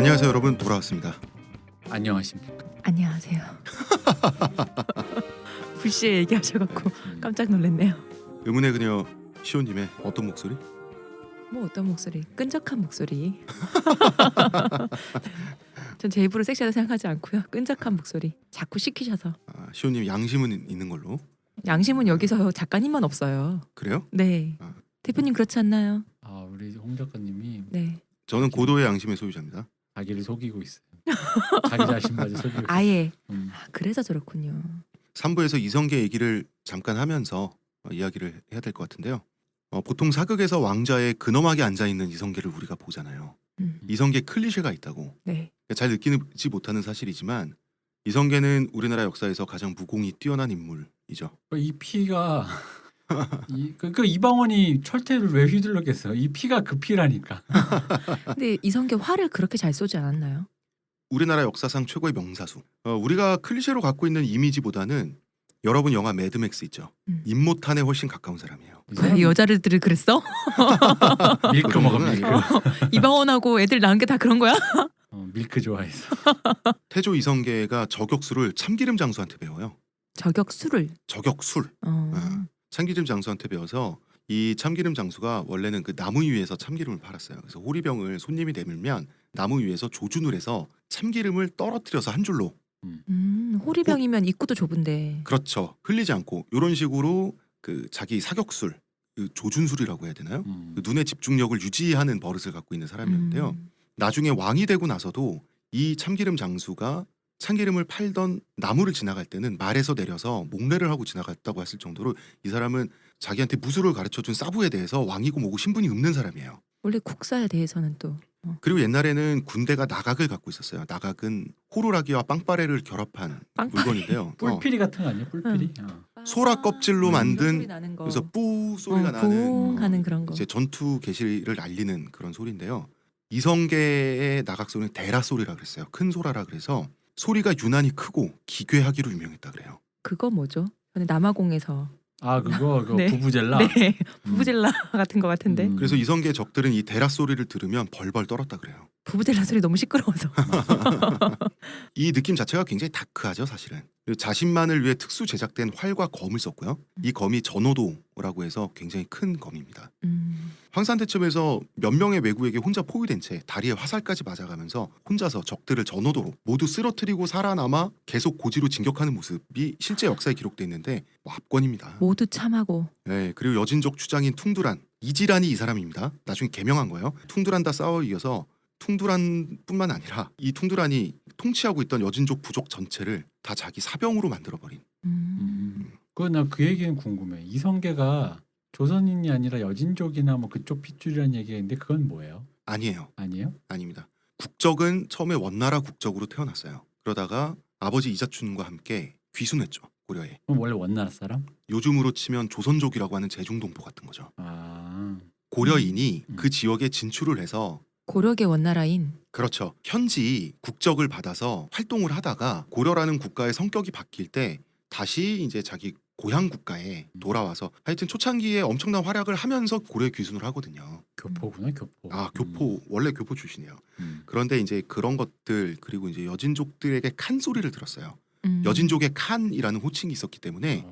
안녕하세요 여러분, 돌아왔습니다. 안녕하십니까. 안녕하세요. 불시에 얘기하셔갖고 깜짝 놀랐네요. 의문의 그녀 시온님의 어떤 목소리? 뭐 어떤 목소리? 끈적한 목소리. 전 제 입으로 섹시하다 생각하지 않고요. 끈적한 목소리. 자꾸 시키셔서. 시온님 양심은 있는 걸로. 양심은 여기서 작가님만 없어요. 그래요? 네. 아. 대표님 그렇지 않나요? 우리 홍 작가님이 네. 저는 고도의 양심의 소유자입니다. 자기를 속이고 있어요. 자기 자신까지 속이고 있어요. 아예. 음. 그래서 저렇군요. 3부에서 이성계 얘기를 잠깐 하면서 이야기를 해야 될 것 같은데요. 보통 사극에서 왕좌에 근엄하게 앉아있는 이성계를 우리가 보잖아요. 이성계 클리셰가 있다고. 네. 잘 느끼지 못하는 사실이지만 이성계는 우리나라 역사에서 가장 무공이 뛰어난 인물이죠. 이 피가 이방원이 철퇴를 왜 휘둘렀겠어요? 이 피가 그 피라니까. 근데 이성계 화를 그렇게 잘 쏘지 않았나요? 우리나라 역사상 최고의 명사수. 우리가 클리셰로 갖고 있는 이미지보다는 여러분 영화 매드맥스 있죠. 임모탄에 훨씬 가까운 사람이에요. 왜 여자들을 그랬어? 밀크 먹어 밀크. 이방원하고 애들 낳은 게 다 그런 거야? 밀크 좋아해서. 태조 이성계가 저격수를 참기름 장수한테 배워요. 저격수를. 저격술. 어. 참기름 장수한테 배워서 이 참기름 장수가 원래는 그 나무 위에서 참기름을 팔았어요. 그래서 호리병을 손님이 내밀면 나무 위에서 조준을 해서 참기름을 떨어뜨려서 한 줄로. 호리병이면 입구도 좁은데. 그렇죠. 흘리지 않고 이런 식으로 그 자기 사격술, 그 조준술이라고 해야 되나요? 그 눈의 집중력을 유지하는 버릇을 갖고 있는 사람이었는데요. 나중에 왕이 되고 나서도 이 참기름 장수가 참기름을 팔던 나무를 지나갈 때는 말에서 내려서 목례를 하고 지나갔다고 했을 정도로 이 사람은 자기한테 무술을 가르쳐준 사부에 대해서 왕이고 뭐고 신분이 없는 사람이에요. 원래 국사에 대해서는 또. 그리고 옛날에는 군대가 나각을 갖고 있었어요. 나각은 호루라기와 빵빠레를 결합한 물건인데요. 뿔피리 같은 거 아니에요? 뿔피리. 소라 껍질로 만든 소리 나는 거. 그래서 뿌 소리가 나는 뿡 하는 그런 거. 이제 전투 개시를 알리는 그런 소리인데요. 이성계의 나각 소리는 대라 소리라 그랬어요. 큰 소라라 그래서 소리가 유난히 크고 기괴하기로 유명했다 그래요. 그거 뭐죠? 저는 남아공에서. 그거 네. 부부젤라. 네. 부부젤라 같은 거 같은데. 그래서 이성계의 적들은 이 대라 소리를 들으면 벌벌 떨었다 그래요. 부부젤라 소리 너무 시끄러워서. 이 느낌 자체가 굉장히 다크하죠, 사실은. 자신만을 위해 특수 제작된 활과 검을 썼고요. 이 검이 전호도라고 해서 굉장히 큰 검입니다. 황산대첩에서 몇 명의 왜구에게 혼자 포위된 채 다리에 화살까지 맞아가면서 혼자서 적들을 전호도로 모두 쓰러뜨리고 살아남아 계속 고지로 진격하는 모습이 실제 역사에 기록돼 있는데 압권입니다. 모두 참하고. 네, 그리고 여진족 추장인 퉁두란, 이지란이 이 사람입니다. 나중에 개명한 거예요. 퉁두란 다 싸워 이겨서 퉁두란뿐만 아니라 이 퉁두란이 통치하고 있던 여진족 부족 전체를 다 자기 사병으로 만들어버린. 나 그 얘기는 궁금해. 이성계가 조선인이 아니라 여진족이나 뭐 그쪽 핏줄이라는 얘기인데 그건 뭐예요? 아니에요. 아니에요? 아닙니다. 국적은 처음에 원나라 국적으로 태어났어요. 그러다가 아버지 이자춘과 함께 귀순했죠. 고려에. 그럼 원래 원나라 사람? 요즘으로 치면 조선족이라고 하는 제중동포 같은 거죠. 고려인이 그 지역에 진출을 해서 고려계 원나라인. 그렇죠. 현지 국적을 받아서 활동을 하다가 고려라는 국가의 성격이 바뀔 때 다시 이제 자기 고향 국가에 돌아와서 하여튼 초창기에 엄청난 활약을 하면서 고려에 귀순을 하거든요. 교포구나, 교포. 교포, 원래 교포 출신이에요. 그런데 이제 그런 것들 그리고 이제 여진족들에게 칸 소리를 들었어요. 여진족의 칸이라는 호칭이 있었기 때문에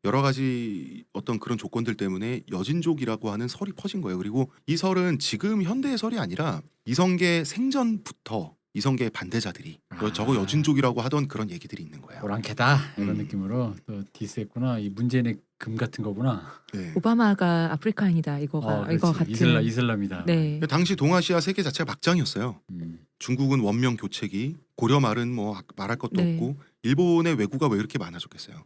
여러 가지 어떤 그런 조건들 때문에 여진족이라고 하는 설이 퍼진 거예요. 그리고 이 설은 지금 현대의 설이 아니라 이성계 생전부터 이성계의 반대자들이 저거 여진족이라고 하던 그런 얘기들이 있는 거예요. 오랑캐다 이런 느낌으로 또 디스했구나. 이 문재인의 금 같은 거구나. 네. 오바마가 아프리카인이다 이거가 이거 같은. 이슬람이다. 네. 당시 동아시아 세계 자체가 막장이었어요. 중국은 원명 교체기, 고려 말은 뭐 말할 것도 네. 없고 일본의 왜구가 왜 이렇게 많아졌겠어요.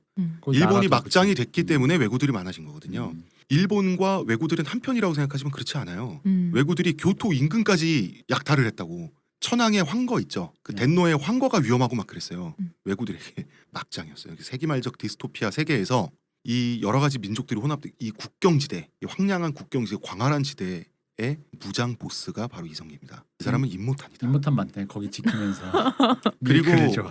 일본이 막장이 됐기 때문에 왜구들이 많아진 거거든요. 일본과 왜구들은 한편이라고 생각하지만 그렇지 않아요. 왜구들이 교토 인근까지 약탈을 했다고. 천황의 황거 있죠. 그 덴노의 황거가 위험하고 막 그랬어요. 왜구들에게 막장이었어요. 세기말적 디스토피아 세계에서 이 여러 가지 민족들이 혼합된 이 국경지대, 이 황량한 국경지대, 광활한 지대의 무장 보스가 바로 이성계입니다. 이 사람은 임모탄이다. 임모탄 맞네. 거기 지키면서. 그리고 좋아.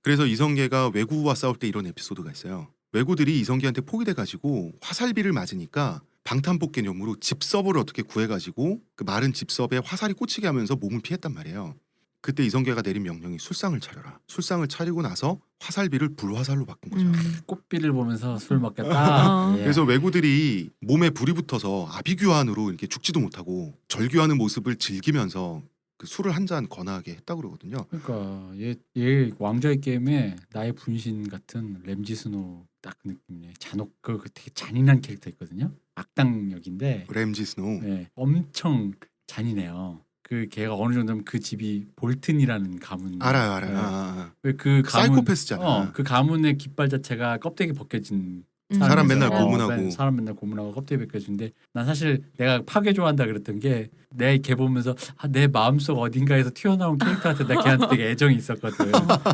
그래서 이성계가 왜구와 싸울 때 이런 에피소드가 있어요. 왜구들이 이성계한테 포위돼 가지고 화살비를 맞으니까 방탄복 개념으로 집섭을 어떻게 구해가지고 그 마른 집섭에 화살이 꽂히게 하면서 몸을 피했단 말이에요. 그때 이성계가 내린 명령이 술상을 차려라. 술상을 차리고 나서 화살비를 불화살로 바꾼 거죠. 꽃비를 보면서 술 먹겠다. 예. 그래서 왜구들이 몸에 불이 붙어서 아비규환으로 이렇게 죽지도 못하고 절규하는 모습을 즐기면서 그 술을 한 잔 거나하게 했다고 그러거든요. 그러니까 얘 왕좌의 게임에 나의 분신 같은 램지 스노우 딱 그 느낌이네. 잔혹 그 되게 잔인한 캐릭터 있거든요. 악당 역인데 램지 스노우. 네, 엄청 잔인해요. 그 걔가 어느 정도면 그 집이 볼튼이라는 가문 알아요. 네. 아. 그 가문 사이코패스잖아. 그 가문의 깃발 자체가 껍데기 벗겨진 사람 맨날 사람이어서, 고문하고. 사람 맨날 고문하고 껍데기 벗겨진데 난 사실 내가 파괴 좋아한다 그랬던 게 내 걔 보면서 내 마음속 어딘가에서 튀어나온 캐릭터한테 나 걔한테 되게 애정이 있었거든.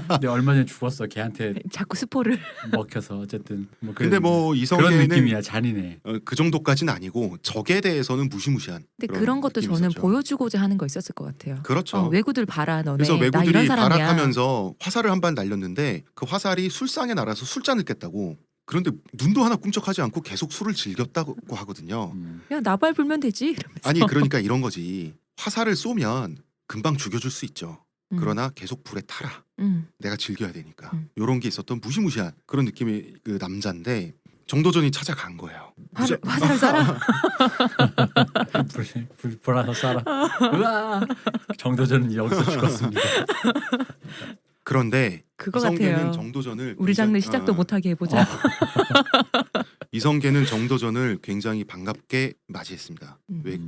근데 얼마 전에 죽었어. 걔한테 자꾸 스포를. 먹혀서 어쨌든 뭐 근데 뭐 그런 이성계는 느낌이야. 잔인해. 그 정도까지는 아니고 적에 대해서는 무시무시한. 근데 그런 것도 느낌이 저는 있었죠. 보여주고자 하는 거 있었을 것 같아요. 그렇죠. 외구들 봐라 너네. 그래서 나 이런 왜구들이 사람이야. 발악하면서 화살을 한 발 날렸는데 그 화살이 술상에 날아서 술잔을 깼다고. 그런데 눈도 하나 꿈쩍하지 않고 계속 술을 즐겼다고 하거든요. 야 나발 불면 되지. 이러면서. 아니 그러니까 이런 거지. 화살을 쏘면 금방 죽여줄 수 있죠. 그러나 계속 불에 타라. 내가 즐겨야 되니까. 이런 게 있었던 무시무시한 그런 느낌의 그 남자인데 정도전이 찾아간 거예요. 화살을 쏴라. 불 하나 쏴라. 으아! 정도전은 여기서 죽었습니다. 그런데 그거 이성계는 같아요. 정도전을 우리 장르 시작도 못하게 해보자. 이성계는 정도전을 굉장히 반갑게 맞이했습니다.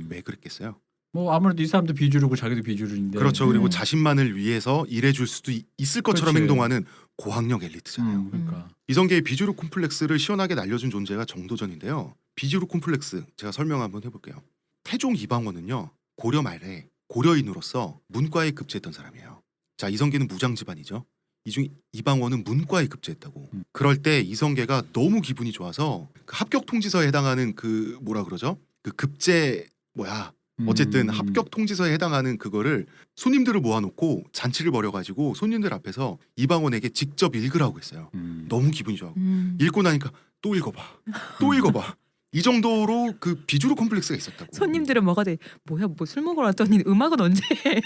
왜 그랬겠어요? 뭐 아무래도 이 사람도 비주류고 자기도 비주류인데. 그렇죠. 그리고 자신만을 위해서 일해줄 수도 있을 것처럼 그렇지. 행동하는 고학력 엘리트잖아요. 그러니까. 이성계의 비주류 콤플렉스를 시원하게 날려준 존재가 정도전인데요. 비주류 콤플렉스 제가 설명 한번 해볼게요. 태종 이방원은요 고려 말에 고려인으로서 문과에 급제했던 사람이에요. 자 이성계는 무장 집안이죠. 이중 이방원은 문과에 급제했다고. 그럴 때 이성계가 너무 기분이 좋아서 그 합격 통지서에 해당하는 그 뭐라 그러죠? 그 급제 어쨌든 합격 통지서에 해당하는 그거를 손님들을 모아놓고 잔치를 벌여가지고 손님들 앞에서 이방원에게 직접 읽으라고 했어요. 너무 기분이 좋아. 읽고 나니까 또 읽어봐. 또 읽어봐. 이 정도로 그 비주류 콤플렉스가 있었다고. 손님들은 뭐가 돼? 뭐야 뭐 술 먹으러 왔더니 음악은 언제 해?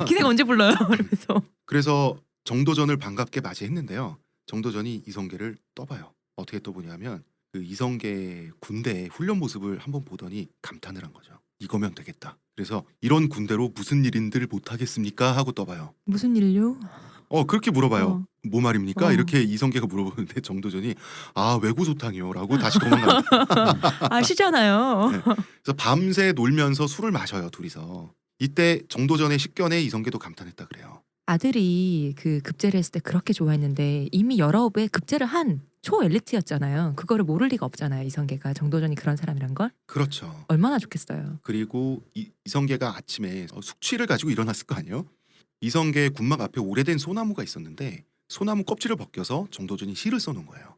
기생 언제 불러요? 이러면서. 그래서 정도전을 반갑게 맞이했는데요. 정도전이 이성계를 떠봐요. 어떻게 떠보냐면 그 이성계 군대 훈련 모습을 한번 보더니 감탄을 한 거죠. 이거면 되겠다. 그래서 이런 군대로 무슨 일인들 못하겠습니까? 하고 떠봐요. 무슨 일요? 그렇게 물어봐요. 뭐 말입니까? 어. 이렇게 이성계가 물어보는데 정도전이 외구소탕이요 라고 다시 도망갑니다. 아시잖아요. 네. 그래서 밤새 놀면서 술을 마셔요 둘이서. 이때 정도전의 식견에 이성계도 감탄했다 그래요. 아들이 그 급제를 했을 때 그렇게 좋아했는데 이미 19배 급제를 한 초엘리트였잖아요. 그거를 모를 리가 없잖아요. 이성계가 정도전이 그런 사람이란 걸. 그렇죠. 얼마나 좋겠어요. 그리고 이성계가 아침에 숙취를 가지고 일어났을 거 아니에요. 이성계 군막 앞에 오래된 소나무가 있었는데 소나무 껍질을 벗겨서 정도전이 시를 써놓은 거예요.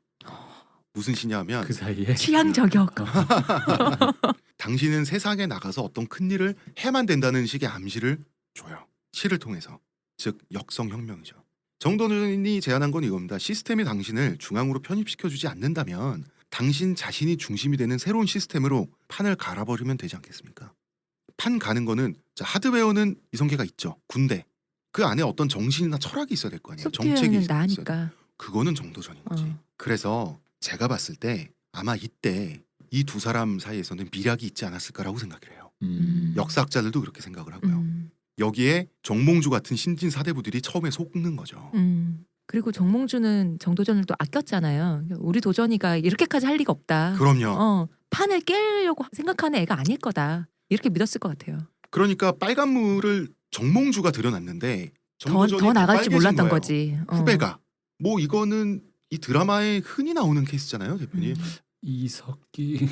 무슨 시냐면 그 사이에 취향 저격. 당신은 세상에 나가서 어떤 큰 일을 해만 된다는 식의 암시를 줘요. 시를 통해서. 즉 역성혁명이죠. 정도전이 제안한 건 이겁니다. 시스템이 당신을 중앙으로 편입시켜주지 않는다면 당신 자신이 중심이 되는 새로운 시스템으로 판을 갈아버리면 되지 않겠습니까? 판 가는 거는 하드웨어는 이성계가 있죠. 군대. 그 안에 어떤 정신이나 철학이 있어야 될 거 아니에요. 정책이 소프트웨어는 있어야 돼. 나니까. 그거는 정도전인 거지. 그래서 제가 봤을 때 아마 이때 이 두 사람 사이에서는 미략이 있지 않았을까라고 생각을 해요. 역사학자들도 그렇게 생각을 하고요. 여기에 정몽주 같은 신진 사대부들이 처음에 속는 거죠. 그리고 정몽주는 정도전을 또 아꼈잖아요. 우리 도전이가 이렇게까지 할 리가 없다. 그럼요. 판을 깨려고 생각하는 애가 아닐 거다. 이렇게 믿었을 것 같아요. 그러니까 빨간 물을 정몽주가 들여놨는데 정도전이 더 나갈지 빨개진 몰랐던 거예요. 거지. 후배가. 뭐 이거는 이 드라마에 흔히 나오는 케이스잖아요, 대표님. 이석기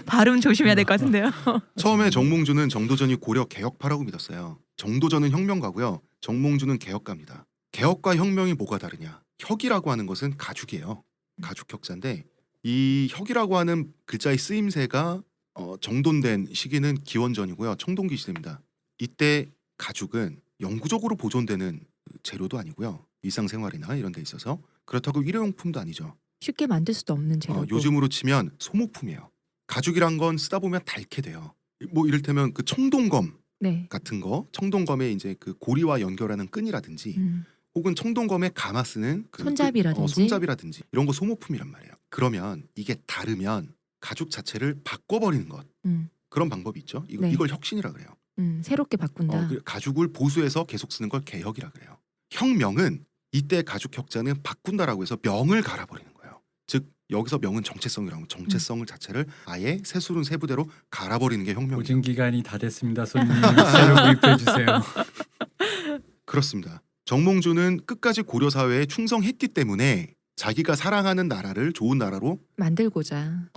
발음 조심해야 될 것 같은데요. 처음에 정몽주는 정도전이 고려 개혁파라고 믿었어요. 정도전은 혁명가고요. 정몽주는 개혁가입니다. 개혁과 혁명이 뭐가 다르냐? 혁이라고 하는 것은 가죽이에요. 가죽 혁자인데 이 혁이라고 하는 글자의 쓰임새가 정돈된 시기는 기원전이고요. 청동기 시대입니다. 이때 가죽은 영구적으로 보존되는 재료도 아니고요. 일상생활이나 이런 데 있어서 그렇다고 일회용품도 아니죠. 쉽게 만들 수도 없는 재료고. 요즘으로 치면 소모품이에요. 가죽이란 건 쓰다 보면 닳게 돼요. 뭐 이를테면 그 청동검 네. 같은 거, 청동검에 이제 그 고리와 연결하는 끈이라든지 혹은 청동검에 감아 쓰는 그 손잡이라든지. 손잡이라든지 이런 거 소모품이란 말이에요. 그러면 이게 다르면 가죽 자체를 바꿔버리는 것 그런 방법이 있죠. 네. 이걸 혁신이라 그래요. 새롭게 바꾼다. 가죽을 보수해서 계속 쓰는 걸 개혁이라 그래요. 혁명은 이때 가죽 혁자는 바꾼다라고 해서 명을 갈아버리는 거예요. 즉 여기서 명은 정체성이라고 하면 정체성을 자체를 아예 세술은 세부대로 갈아버리는 게 혁명이에요. 보증 기간이 다 됐습니다. 손님 새로 구입해 주세요. 그렇습니다. 정몽주는 끝까지 고려 사회에 충성했기 때문에 자기가 사랑하는 나라를 좋은 나라로 만들고자.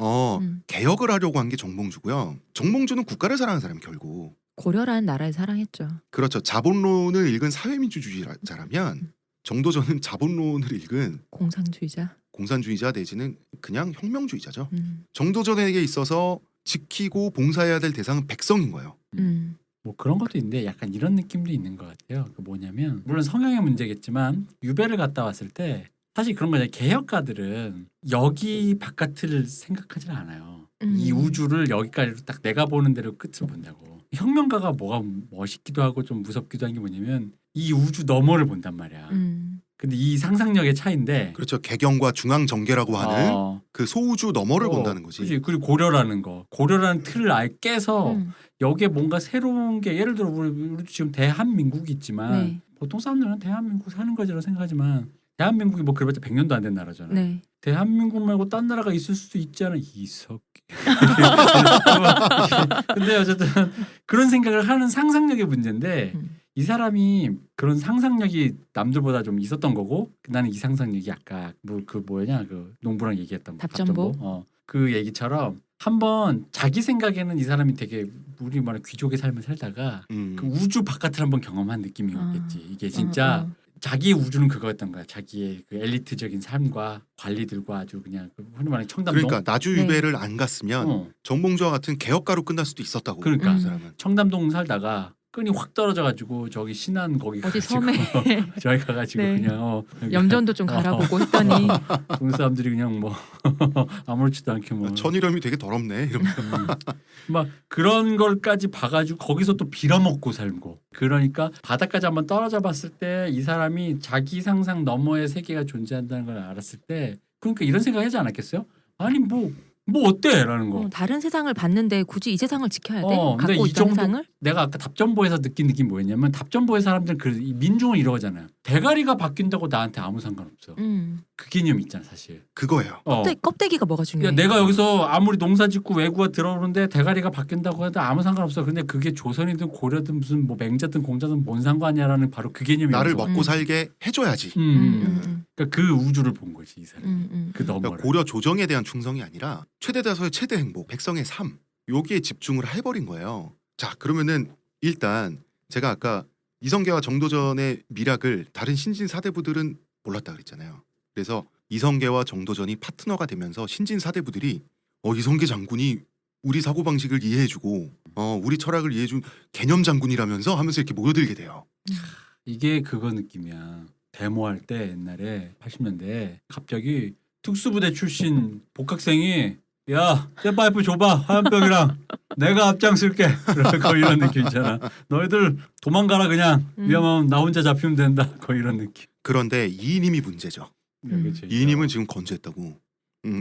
개혁을 하려고 한 게 정몽주고요. 정몽주는 국가를 사랑하는 사람이 결국 고려라는 나라를 사랑했죠. 그렇죠. 자본론을 읽은 사회민주주의자라면 정도전은 자본론을 읽은 공산주의자. 공산주의자 내지는 그냥 혁명주의자죠. 정도전에게 있어서 지키고 봉사해야 될 대상은 백성인 거예요. 뭐 그런 것도 있는데 약간 이런 느낌도 있는 것 같아요. 그 뭐냐면 물론 성향의 문제겠지만 유배를 갔다 왔을 때 사실 그런 거잖아요. 개혁가들은 여기 바깥을 생각하지는 않아요. 이 우주를 여기까지로 딱 내가 보는 대로 끝을 본다고. 혁명가가 뭐가 멋있기도 하고 좀 무섭기도 한 게 뭐냐면 이 우주 너머를 본단 말이야. 근데 이 상상력의 차이인데 그렇죠. 개경과 중앙정계라고 하는 그 소우주 너머를 본다는 거지. 그치. 그리고 고려라는 거. 고려라는 틀을 아예 깨서 여기에 뭔가 새로운 게 예를 들어 우리도 지금 대한민국이 있지만 네. 보통 사람들은 대한민국 사는 거지라고 생각하지만 대한민국이 뭐 그래봤자 100년도 안 된 나라잖아. 네. 대한민국 말고 딴 나라가 있을 수도 있잖아. 이석기. 근데 어쨌든 그런 생각을 하는 상상력의 문제인데 이 사람이 그런 상상력이 남들보다 좀 있었던 거고 나는 이 상상력이 아까 뭐 그 뭐냐 그 농부랑 얘기했던 거, 답전보? 그 얘기처럼 한번 자기 생각에는 이 사람이 되게 우리 말하는 귀족의 삶을 살다가 그 우주 바깥을 한번 경험한 느낌이었겠지. 이게 진짜 자기 우주는 그거였던 거야. 자기의 그 엘리트적인 삶과 관리들과 아주 그냥 흔히 말하는 청담동. 그러니까 나주 유배를 안 갔으면 정몽주와 같은 개혁가로 끝날 수도 있었다고. 그러니까 그 사람은. 청담동 살다가 끈이 확 떨어져가지고 저기 신안 거기 어디 가지고 섬에 저기 가가지고 네. 그냥 염전도 좀 갈아보고 했더니 동네 사람들이 그냥 뭐 아무렇지도 않게 뭐 천일염이 되게 더럽네 이러면서. 막 그런 걸까지 봐가지고 거기서 또 빌어먹고 살고 그러니까 바닥까지 한번 떨어져 봤을 때 이 사람이 자기 상상 너머의 세계가 존재한다는 걸 알았을 때 그러니까 이런 생각 하지 않았겠어요? 아니 뭐 어때? 라는 거. 다른 세상을 봤는데 굳이 이 세상을 지켜야 돼? 근데 갖고 이 있던 정도 세상을? 내가 아까 답전보에서 느낀 느낌 뭐였냐면 답전보의 사람들은 그 민중을 이러잖아요. 대가리가 바뀐다고 나한테 아무 상관없어. 그 개념이 있잖아 사실. 그거예요. 껍데기가 뭐가 중요해? 야, 내가 여기서 아무리 농사 짓고 외구가 들어오는데 대가리가 바뀐다고 해도 아무 상관없어. 근데 그게 조선이든 고려든 무슨 뭐 맹자든 공자든 뭔 상관이야라는 바로 그 개념이 나를 먹고 살게 해줘야지. 그러니까 그 우주를 본 거지 이 사람. 그 너머를. 그러니까 고려 조정에 대한 충성이 아니라 최대 다수의 최대 행복, 백성의 삶 여기에 집중을 해버린 거예요. 자 그러면은 일단 제가 아까 이성계와 정도전의 미락을 다른 신진 사대부들은 몰랐다 그랬잖아요. 그래서 이성계와 정도전이 파트너가 되면서 신진 사대부들이 이성계 장군이 우리 사고방식을 이해해주고 우리 철학을 이해해준 개념 장군이라면서 하면서 이렇게 모여들게 돼요. 이게 그거 느낌이야. 데모할 때 옛날에 80년대에 갑자기 특수부대 출신 복학생이 야 쇠파이프 줘봐 화염병이랑 내가 앞장쓸게 거의 이런 느낌 있잖아. 너희들 도망가라 그냥 위험하면 나 혼자 잡히면 된다 거의 이런 느낌. 그런데 이인임이 문제죠. 그렇죠. 이인임은 지금 건재했다고.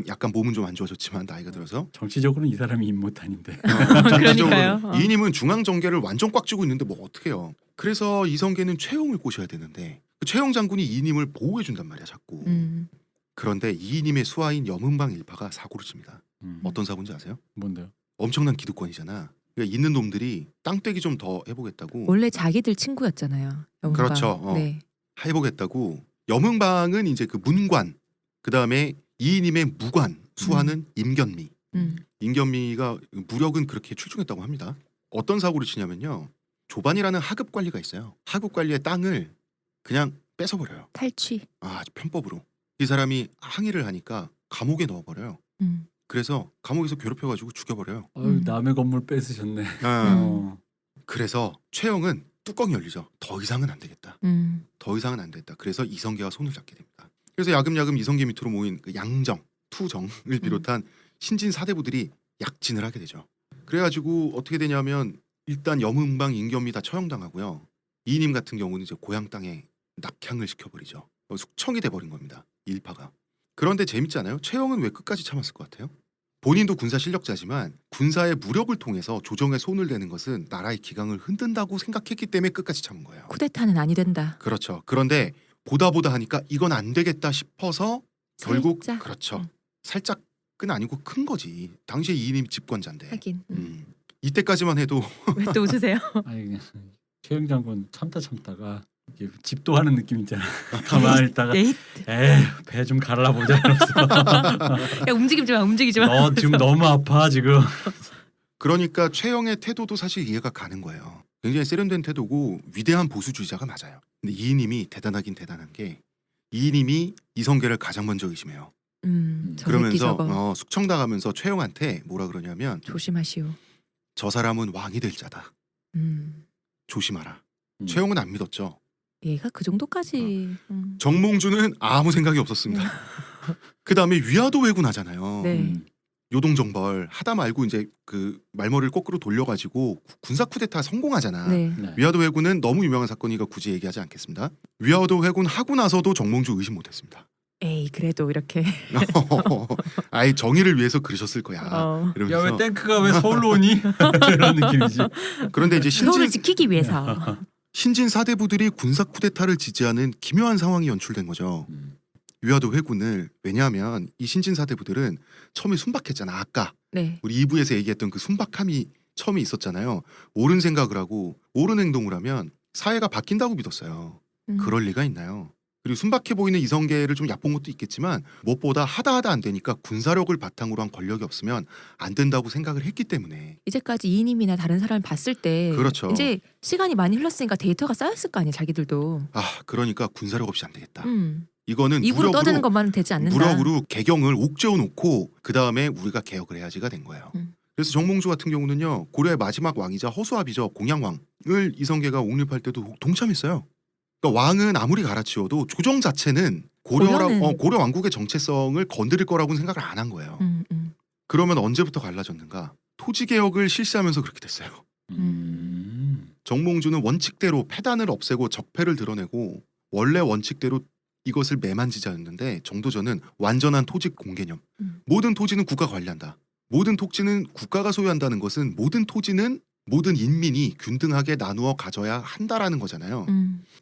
약간 몸은 좀 안 좋아졌지만 나이가 들어서 정치적으로는 이 사람이 인못한인데. 그러니까요. 이인임은 중앙정계를 완전 꽉 쥐고 있는데 뭐 어떡해요. 그래서 이성계는 최용을 꼬셔야 되는데 그 최용 장군이 이인임을 보호해 준단 말이야 자꾸. 그런데 이인임의 수하인 염은방 일파가 사고를 칩니다. 어떤 사고인지 아세요? 뭔데요? 엄청난 기득권이잖아. 그러니까 있는 놈들이 땅떼기 좀 더 해보겠다고. 원래 자기들 친구였잖아요. 염은방. 그렇죠. 네. 해보겠다고. 염은방은 이제 그 문관, 그 다음에 이인임의 무관, 수하는 임견미. 임견미가 무력은 그렇게 출중했다고 합니다. 어떤 사고를 치냐면요. 조반이라는 하급 관리가 있어요. 하급 관리의 땅을 그냥 뺏어버려요. 탈취. 편법으로. 이 사람이 항의를 하니까 감옥에 넣어버려요. 그래서 감옥에서 괴롭혀가지고 죽여버려요. 남의 건물 뺏으셨네. 그래서 최영은 뚜껑이 열리죠. 더 이상은 안 되겠다. 더 이상은 안 되겠다. 그래서 이성계와 손을 잡게 됩니다. 그래서 야금야금 이성계 밑으로 모인 그 양정, 투정을 비롯한 신진 사대부들이 약진을 하게 되죠. 그래가지고 어떻게 되냐면 일단 염흥방 임겸이 다 처형당하고요. 이님 같은 경우는 이제 고향 땅에 낙향을 시켜버리죠. 숙청이 돼버린 겁니다. 일파가. 그런데 재밌지 않아요? 최영은 왜 끝까지 참았을 것 같아요? 본인도 군사 실력자지만 군사의 무력을 통해서 조정에 손을 대는 것은 나라의 기강을 흔든다고 생각했기 때문에 끝까지 참은 거예요. 쿠데타는 아니 된다. 그렇죠. 그런데 보다 하니까 이건 안 되겠다 싶어서 결국 살짝. 그렇죠. 살짝은 아니고 큰 거지. 당시에 이인임 집권자인데. 하긴. 이때까지만 해도 왜 또 웃으세요? 아니 그냥 최영 장군 참다가 이게 집도하는 느낌 있잖아. 가만히 있다가 에잇. 배 좀 갈라보자 이러면서 야 움직이지 마. 너 지금 너무 아파 지금. 그러니까 최영의 태도도 사실 이해가 가는 거예요. 굉장히 세련된 태도고 위대한 보수주의자가 맞아요. 근데 이인임이 대단하긴 대단한 게 이인임이 이성계를 가장 먼저 의심해요. 저 새끼 그러면서 저거. 숙청당하면서 최영한테 뭐라 그러냐면 조심하시오. 저 사람은 왕이 될 자다. 조심하라. 최영은 안 믿었죠. 얘가 그 정도까지. 정몽주는 아무 생각이 없었습니다. 그 다음에 위화도 왜군하잖아요. 네. 요동정벌 하다 말고 이제 그 말머리를 거꾸로 돌려가지고 군사 쿠데타 성공하잖아. 네. 네. 위화도 회군은 너무 유명한 사건이니까 굳이 얘기하지 않겠습니다. 위화도 회군 하고 나서도 정몽주 의심 못했습니다. 에이 그래도 이렇게. 아예 정의를 위해서 그러셨을 거야. 이러면서. 야왜 탱크가 왜 서울로 오니? 이런 느낌이지. 그런데 이제 서울을 지키기 위해서. 신진 사대부들이 군사 쿠데타를 지지하는 기묘한 상황이 연출된 거죠. 위화도 회군을 왜냐하면 이 신진 사대부들은 처음에 순박했잖아. 아까 네. 우리 2부에서 얘기했던 그 순박함이 처음에 있었잖아요. 옳은 생각을 하고 옳은 행동을 하면 사회가 바뀐다고 믿었어요. 그럴 리가 있나요? 그리고 순박해 보이는 이성계를 좀 얕본 것도 있겠지만 무엇보다 하다 안 되니까 군사력을 바탕으로 한 권력이 없으면 안 된다고 생각을 했기 때문에. 이제까지 이인임이나 다른 사람을 봤을 때 그렇죠. 이제 시간이 많이 흘렀으니까 데이터가 쌓였을 거 아니에요 자기들도. 그러니까 군사력 없이 안 되겠다. 이거는 입으로 떠드는 것만은 되지 않는다. 무력으로 개경을 옥죄어 놓고 그 다음에 우리가 개혁을 해야지가 된 거예요. 그래서 정몽주 같은 경우는요 고려의 마지막 왕이자 허수아비죠 공양왕을 이성계가 옹립할 때도 동참했어요. 그러니까 왕은 아무리 갈아치워도 조정 자체는 고려 왕국의 정체성을 건드릴 거라고는 생각을 안 한 거예요. 그러면 언제부터 갈라졌는가? 토지 개혁을 실시하면서 그렇게 됐어요. 정몽주는 원칙대로 패단을 없애고 적폐를 드러내고 원래 원칙대로 이것을 매만지자였는데 정도전은 완전한 토지 공개념. 모든 토지는 국가 관리한다. 모든 토지는 국가가 소유한다는 것은 모든 토지는 모든 인민이 균등하게 나누어 가져야 한다라는 거잖아요.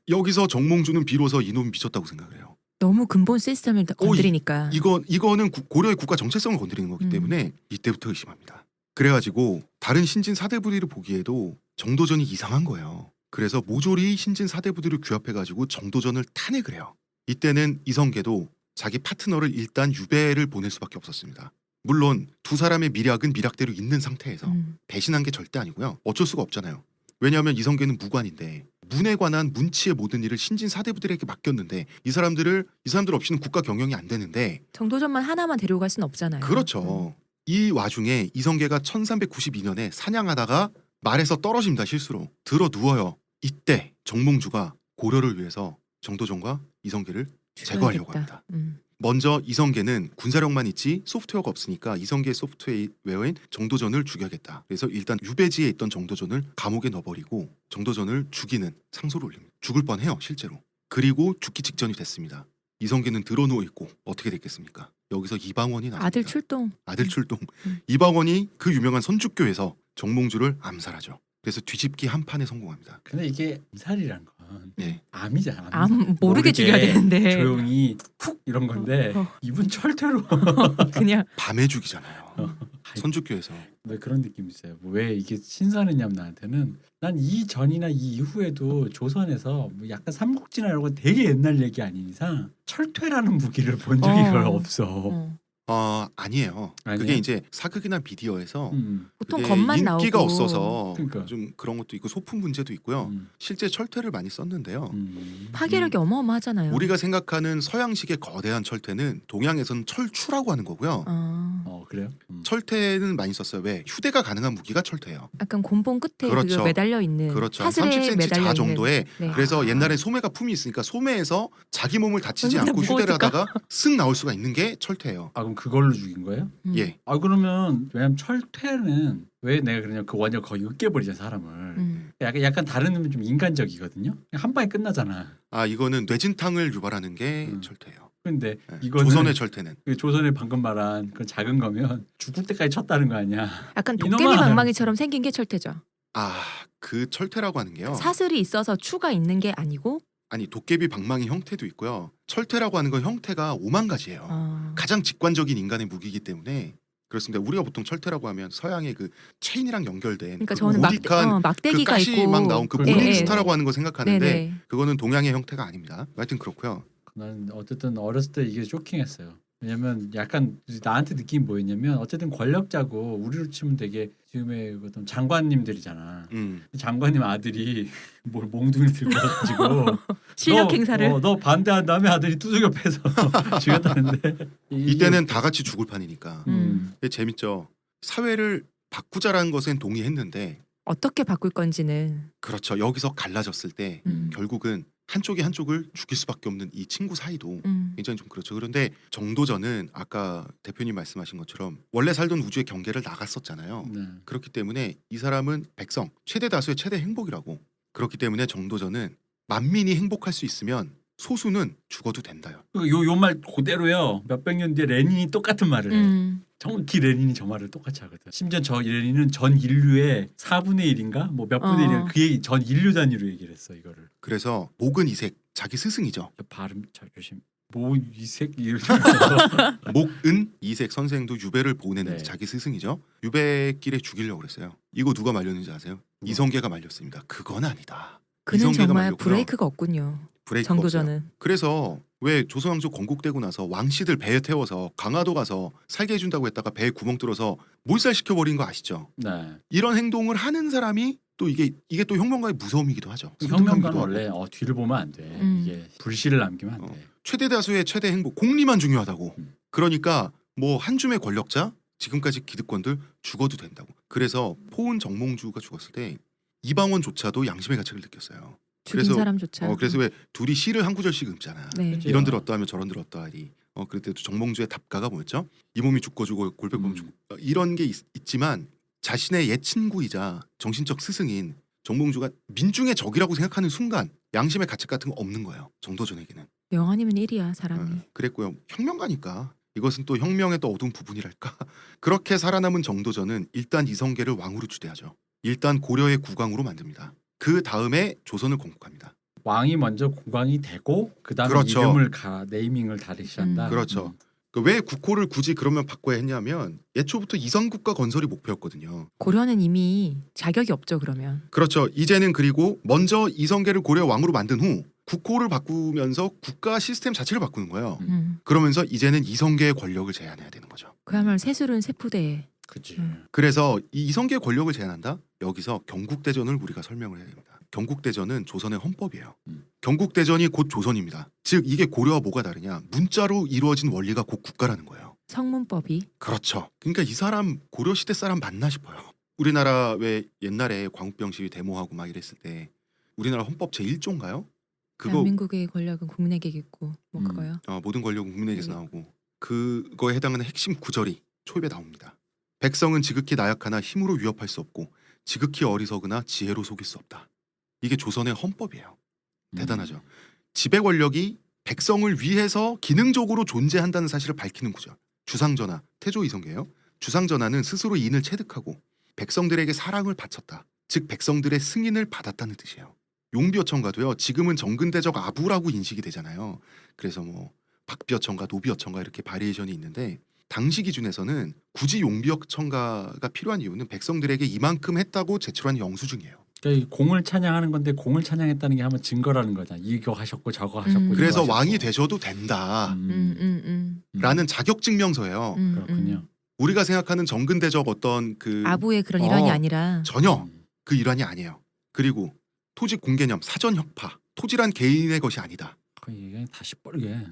여기서 정몽주는 비로소 이놈 미쳤다고 생각을 해요. 너무 근본 시스템을 건드리니까. 이거는 고려의 국가 정체성을 건드리는 거기 때문에 이때부터 의심합니다. 그래가지고 다른 신진 사대부들이 보기에도 정도전이 이상한 거예요. 그래서 모조리 신진 사대부들을 규합해가지고 정도전을 탄핵을 해요. 이때는 이성계도 자기 파트너를 일단 유배를 보낼 수밖에 없었습니다. 물론 두 사람의 미략은 미략대로 있는 상태에서 배신한 게 절대 아니고요. 어쩔 수가 없잖아요. 왜냐하면 이성계는 무관인데 문에 관한 문치의 모든 일을 신진 사대부들에게 맡겼는데 이 사람들 없이는 국가 경영이 안 되는데 정도전만 하나만 데리고 갈 수는 없잖아요. 그렇죠. 이 와중에 이성계가 1392년에 사냥하다가 말에서 떨어집니다. 실수로 들어 누워요. 이때 정몽주가 고려를 위해서 정도전과 이성계를 제거하려고 합니다. 먼저 이성계는 군사력만 있지 소프트웨어가 없으니까 이성계의 소프트웨어인 정도전을 죽여야겠다. 그래서 일단 유배지에 있던 정도전을 감옥에 넣어버리고 정도전을 죽이는 상소를 올립니다. 죽을 뻔해요 실제로. 그리고 죽기 직전이 됐습니다. 이성계는 드러누워 있고 어떻게 됐겠습니까? 여기서 이방원이 나옵니다. 아들 출동. 이방원이 그 유명한 선주교에서 정몽주를 암살하죠. 그래서 뒤집기 한 판에 성공합니다. 근데 이게 암살이란 건 네. 암이잖아. 암 모르게 죽여야 되는데. 조용히 훅 이런 건데 이분 철퇴로 그냥 밤에 죽이잖아요. 선주교에서. 왜 그런 느낌이 있어요. 왜 이게 신선했냐면 나한테는 난 이전이나 이 이후에도 조선에서 뭐 약간 삼국지나 이런 거 되게 옛날 얘기 아닌 이상 철퇴라는 무기를 본 적이 거의 없어. 아니에요. 아니에요? 그게 이제 사극이나 미디어에서 보통 그게 겉만 인기가 나오고. 없어서 그러니까. 좀 그런 것도 있고 소품 문제도 있고요. 실제 철퇴를 많이 썼는데요. 파괴력이 어마어마하잖아요. 우리가 생각하는 서양식의 거대한 철퇴는 동양에서는 철추라고 하는 거고요. 그래요? 철퇴는 많이 썼어요. 왜? 휴대가 가능한 무기가 철퇴예요. 약간 곤봉 끝에 그렇죠. 그 매달려 있는 그렇죠. 한 사슬에 30cm 매달려 자 있는. 정도에 네. 그래서 옛날에 소매가 품이 있으니까 소매에서 자기 몸을 다치지 근데 않고 휴대를 무거웠을까? 하다가 쓱 나올 수가 있는 게 철퇴예요. 그럼 그걸로 죽인 거예요? 예. 그러면 왜냐면 철퇴는 왜 내가 그러냐 그 완전 거의 으깨버리잖아 사람을. 약간 다른 의미는 좀 인간적이거든요. 한 방에 끝나잖아. 이거는 뇌진탕을 유발하는 게 철퇴예요. 근데 네. 이거는 조선의 철퇴는 그 조선에 방금 말한 그 작은 거면 죽을 때까지 쳤다는 거 아니야. 약간 도깨비 이놈아. 방망이처럼 생긴 게 철퇴죠. 그 철퇴라고 하는 게요. 사슬이 있어서 추가 있는 게 아니고. 아니 도깨비 방망이 형태도 있고요. 철퇴라고 하는 건 형태가 5만 가지예요. 가장 직관적인 인간의 무기이기 때문에 그렇습니다. 우리가 보통 철퇴라고 하면 서양의 그 체인이랑 연결된 그러니까 그 저는 우직한 막대기가 그 가시 있고 막 나온 그 네. 모닝스타라고 하는 거 생각하는데 네네. 그거는 동양의 형태가 아닙니다. 하여튼 그렇고요. 나는 어쨌든 어렸을 때 이게 쇼킹했어요. 왜냐면 약간 나한테 느낌이 뭐였냐면 어쨌든 권력자고 우리로 치면 되게 지금의 어떤 장관님들이잖아. 장관님 아들이 뭘 몽둥이를 들고 와가지고 실력 행사를. 너 반대한 다음에 아들이 두들겨 패서 죽였다는데 이때는 다 같이 죽을 판이니까. 음. 재밌죠. 사회를 바꾸자라는 것엔 동의했는데 어떻게 바꿀 건지는. 그렇죠. 여기서 갈라졌을 때 결국은 한쪽이 한쪽을 죽일 수밖에 없는 이 친구 사이도 굉장히 좀 그렇죠. 그런데 정도전은 아까 대표님 말씀하신 것처럼 원래 살던 우주의 경계를 나갔었잖아요. 네. 그렇기 때문에 이 사람은 백성, 최대 다수의 최대 행복이라고. 그렇기 때문에 정도전은 만민이 행복할 수 있으면 소수는 죽어도 된다요. 요 말 그대로요. 몇백 년 뒤에 레닌이 똑같은 말을 해. 정확히 레닌이 저 말을 똑같이 하거든. 심지어 저 레닌은 전 인류의 4분의 1인가? 뭐 몇 분의 1인가? 그 얘기 전 인류 단위로 얘기를 했어 이거를. 그래서 목은 이색, 자기 스승이죠. 발음 잘 조심. 뭐 이색 목은 이색 선생도 유배를 보내는 네. 자기 스승이죠. 유배길에 죽이려고 그랬어요. 이거 누가 말렸는지 아세요? 이성계가 말렸습니다. 그건 아니다. 그는 이성계가 정말 말렸고요. 브레이크가 없군요. 브레이크가 없어요. 정도전은. 그래서 왜 조선왕조 건국되고 나서 왕씨들 배에 태워서 강화도 가서 살게 해준다고 했다가 배에 구멍 뚫어서 몰살시켜버린 거 아시죠? 네. 이런 행동을 하는 사람이 또 이게 또 혁명가의 무서움이기도 하죠. 혁명가는 섬뜩하기도 하고. 원래 뒤를 보면 안 돼. 이게 불씨를 남기면 안 돼. 최대 다수의 최대 행복, 공리만 중요하다고. 그러니까 뭐 한 줌의 권력자, 지금까지 기득권들 죽어도 된다고. 그래서 포은 정몽주가 죽었을 때 이방원조차도 양심의 가책을 느꼈어요. 죽인 사람조차. 그래서 왜 둘이 시를 한 구절씩 읊잖아. 네. 그치. 이런들 어떠하며 저런들 어떠하리. 그때도 정몽주의 답가가 뭐였죠? 이 몸이 죽고 죽고 골백보면 죽고. 이런 게 있지만 자신의 옛 친구이자 정신적 스승인 정몽주가 민중의 적이라고 생각하는 순간 양심의 가책 같은 거 없는 거예요. 정도전에게는. 명언이면 1이야 사람이. 그랬고요. 혁명가니까 이것은 또 혁명의 또 어두운 부분이랄까. 그렇게 살아남은 정도전은 일단 이성계를 왕으로 추대하죠. 일단 고려의 국왕으로 만듭니다. 그 다음에 조선을 건국합니다. 왕이 먼저 국왕이 되고 그다음에 그렇죠. 이름을 네이밍을 다르시 한다. 그렇죠. 왜 국호를 굳이 그러면 바꿔야 했냐면 예초부터 이성국가 건설이 목표였거든요. 고려는 이미 자격이 없죠 그러면. 그렇죠. 이제는 그리고 먼저 이성계를 고려 왕으로 만든 후 국호를 바꾸면서 국가 시스템 자체를 바꾸는 거예요. 그러면서 이제는 이성계의 권력을 제한해야 되는 거죠. 그야말로 세술은 세푸대에. 그치. 그래서 이 이성계의 권력을 제한한다? 여기서 경국대전을 우리가 설명을 해야 됩니다. 경국대전은 조선의 헌법이에요. 경국대전이 곧 조선입니다. 즉 이게 고려와 뭐가 다르냐? 문자로 이루어진 원리가 곧 국가라는 거예요. 성문법이. 그렇죠. 그러니까 이 사람 고려 시대 사람 맞나 싶어요. 우리나라 왜 옛날에 광우병 시위 데모하고 막 이랬을 때 우리나라 헌법 제1조인가요? 그거 대한민국의 권력은 국민에게 있고 뭐 그거요. 모든 권력은 국민에게서 나오고 그거에 해당하는 핵심 구절이 초입에 나옵니다. 백성은 지극히 나약하나 힘으로 위협할 수 없고 지극히 어리석으나 지혜로 속일 수 없다. 이게 조선의 헌법이에요. 대단하죠. 지배 권력이 백성을 위해서 기능적으로 존재한다는 사실을 밝히는 구절. 주상전하, 태조 이성계예요. 주상전하는 스스로 인을 체득하고 백성들에게 사랑을 바쳤다. 즉 백성들의 승인을 받았다는 뜻이에요. 용비어천가도요. 지금은 정근대적 아부라고 인식이 되잖아요. 그래서 뭐 박비어천가, 노비어천가 이렇게 바리에이션이 있는데 당시 기준에서는 굳이 용비어천가가 필요한 이유는 백성들에게 이만큼 했다고 제출한 영수증이에요. 그러니까 이 공을 찬양하는 건데 공을 찬양했다는 게 한번 증거라는 거잖아. 이거 하셨고 저거 하셨고. 그래서 이거 왕이 하셨고. 되셔도 된다. 음. 라는 자격 증명서예요. 그렇군요. 우리가 생각하는 정근대적 어떤 그 아부의 그런 일환이 아니라 전혀 그 일환이 아니에요. 그리고 토지 공개념, 사전 협파, 토지란 개인의 것이 아니다. 이게 다시 뻘게.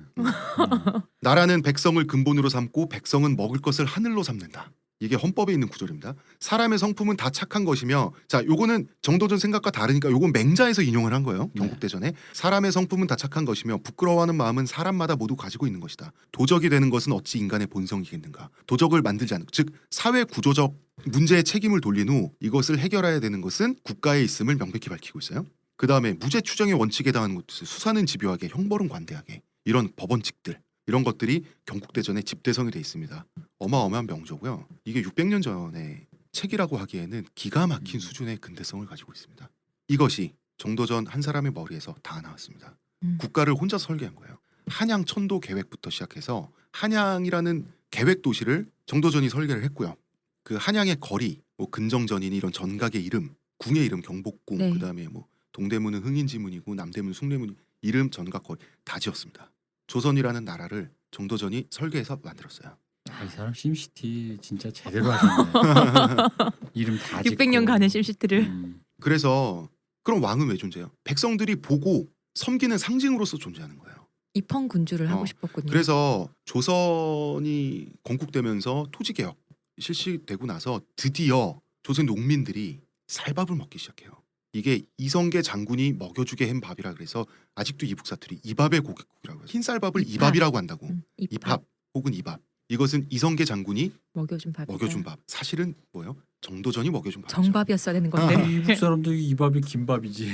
나라는 백성을 근본으로 삼고 백성은 먹을 것을 하늘로 삼는다. 이게 헌법에 있는 구절입니다. 사람의 성품은 다 착한 것이며, 자, 요거는 정도전 생각과 다르니까 요건 맹자에서 인용을 한 거예요. 경국대전에. 사람의 성품은 다 착한 것이며 부끄러워하는 마음은 사람마다 모두 가지고 있는 것이다. 도적이 되는 것은 어찌 인간의 본성이겠는가. 도적을 만들지 않는, 즉 사회 구조적 문제의 책임을 돌린 후 이것을 해결해야 되는 것은 국가에 있음을 명백히 밝히고 있어요. 그 다음에 무죄 추정의 원칙에 해당하는 것들, 수사는 집요하게, 형벌은 관대하게, 이런 법원칙들, 이런 것들이 경국대전에 집대성이 돼 있습니다. 어마어마한 명조고요. 이게 600년 전의 책이라고 하기에는 기가 막힌 수준의 근대성을 가지고 있습니다. 이것이 정도전 한 사람의 머리에서 다 나왔습니다. 국가를 혼자 설계한 거예요. 한양 천도 계획부터 시작해서 한양이라는 계획 도시를 정도전이 설계를 했고요. 그 한양의 거리, 뭐 근정전이니 이런 전각의 이름, 궁의 이름 경복궁, 네. 그다음에 뭐 동대문은 흥인지문이고 남대문 숭례문, 이름 전각 거리 다 지었습니다. 조선이라는 나라를 정도전이 설계해서 만들었어요. 이 사람 심시티 진짜 제대로 하셨네. 이름 다 짓고. 600년 가는 심시티를 그래서 그럼 왕은 왜 존재해요? 백성들이 보고 섬기는 상징으로서 존재하는 거예요. 입헌군주를 하고 싶었군요. 그래서 조선이 건국되면서 토지개혁 실시되고 나서 드디어 조선 농민들이 쌀밥을 먹기 시작해요. 이게 이성계 장군이 먹여주게 한 밥이라 그래서 아직도 이북 사투리 이밥의 고깃국이라고 해요. 흰 쌀밥을 이밥. 이밥이라고 한다고. 입합. 이밥 혹은 이밥. 이것은 이성계 장군이 먹여준 밥이다. 먹여준 밥. 사실은 뭐예요? 정도전이 먹여준 밥이죠. 정밥이었어야 되는 건데. 이북 사람도 이 밥이 김밥이지.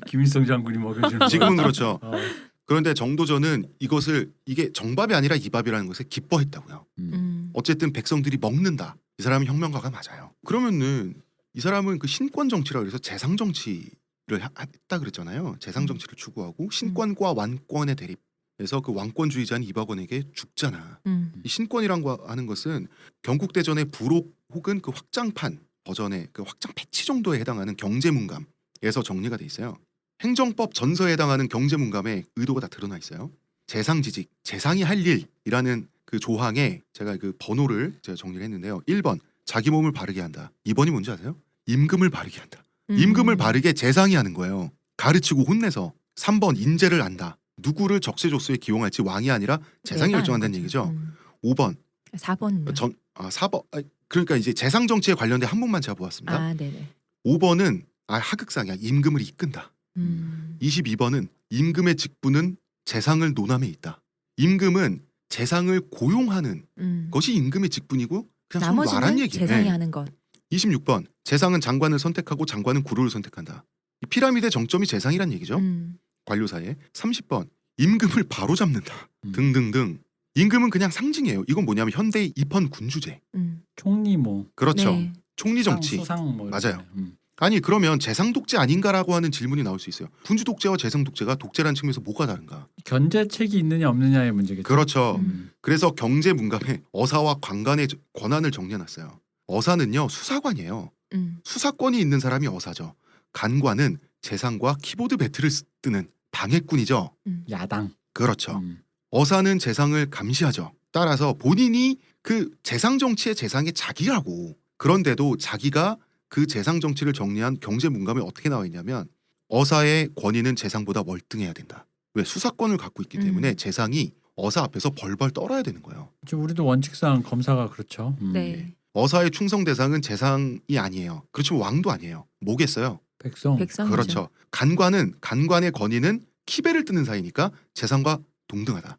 김일성 장군이 먹여주는. 지금은 그렇죠. 어. 그런데 정도전은 이것을 이게 정밥이 아니라 이밥이라는 것에 기뻐했다고요. 어쨌든 백성들이 먹는다. 이 사람은 혁명가가 맞아요. 그러면은 이 사람은 그 신권 정치라 그래서 재상 정치를 했다 그랬잖아요. 재상 정치를 추구하고 신권과 완권의 대립. 그래서 그 왕권주의자인 이박원에게 죽잖아. 이 신권이라고 하는 것은 경국대전의 부록 혹은 그 확장판 버전의 그 확장 패치 정도에 해당하는 경제문감에서 정리가 돼 있어요. 행정법 전서에 해당하는 경제문감의 의도가 다 드러나 있어요. 재상지직, 재상이 할 일이라는 그 조항에 제가 그 번호를 제가 정리를 했는데요. 1번 자기 몸을 바르게 한다. 2번이 뭔지 아세요? 임금을 바르게 한다. 임금을 바르게 재상이 하는 거예요. 가르치고 혼내서. 3번 인재를 안다. 누구를 적세조수에 기용할지 왕이 아니라 재상이 결정한다는 얘기죠. 5번 4번. 4번 그러니까 이제 재상 정치에 관련된 항목만 제가 보았습니다. 아, 네네. 5번은 하극상이야. 임금을 이끈다. 22번은 임금의 직분은 재상을 논함에 있다. 임금은 재상을 고용하는 것이 임금의 직분이고 그냥 손 놔란 나머지는 얘기예요. 재상이 하는 것. 26번 재상은 장관을 선택하고 장관은 구루를 선택한다. 이 피라미드의 정점이 재상이란 얘기죠. 관료사에. 30번 임금을 바로 잡는다. 등등등. 임금은 그냥 상징이에요. 이건 뭐냐면 현대의 입헌 군주제. 총리 뭐. 그렇죠. 네. 총리 정치. 수상 뭐. 이렇게. 맞아요. 아니 그러면 재상 독재 아닌가라고 하는 질문이 나올 수 있어요. 군주 독재와 재상 독재가 독재라는 측면에서 뭐가 다른가? 견제책이 있느냐 없느냐의 문제겠죠. 그렇죠. 그래서 경제 문감에 어사와 관관의 권한을 정리해놨어요. 어사는요 수사관이에요. 수사권이 있는 사람이 어사죠. 간관은 재상과 키보드 배틀을 뜨는 방해꾼이죠. 야당. 그렇죠. 어사는 재상을 감시하죠. 따라서 본인이 그 재상 정치의 재상의 자기라고. 그런데도 자기가 그 재상 정치를 정리한 경제 문감에 어떻게 나와 있냐면 어사의 권위는 재상보다 월등해야 된다. 왜? 수사권을 갖고 있기 때문에 재상이 어사 앞에서 벌벌 떨어야 되는 거예요. 지금 우리도 원칙상 검사가 그렇죠. 네. 어사의 충성 대상은 재상이 아니에요. 그렇지만 왕도 아니에요. 뭐겠어요? 백성. 백성이죠. 그렇죠. 간관의 권위는 키배를 뜨는 사이니까 재상과 동등하다.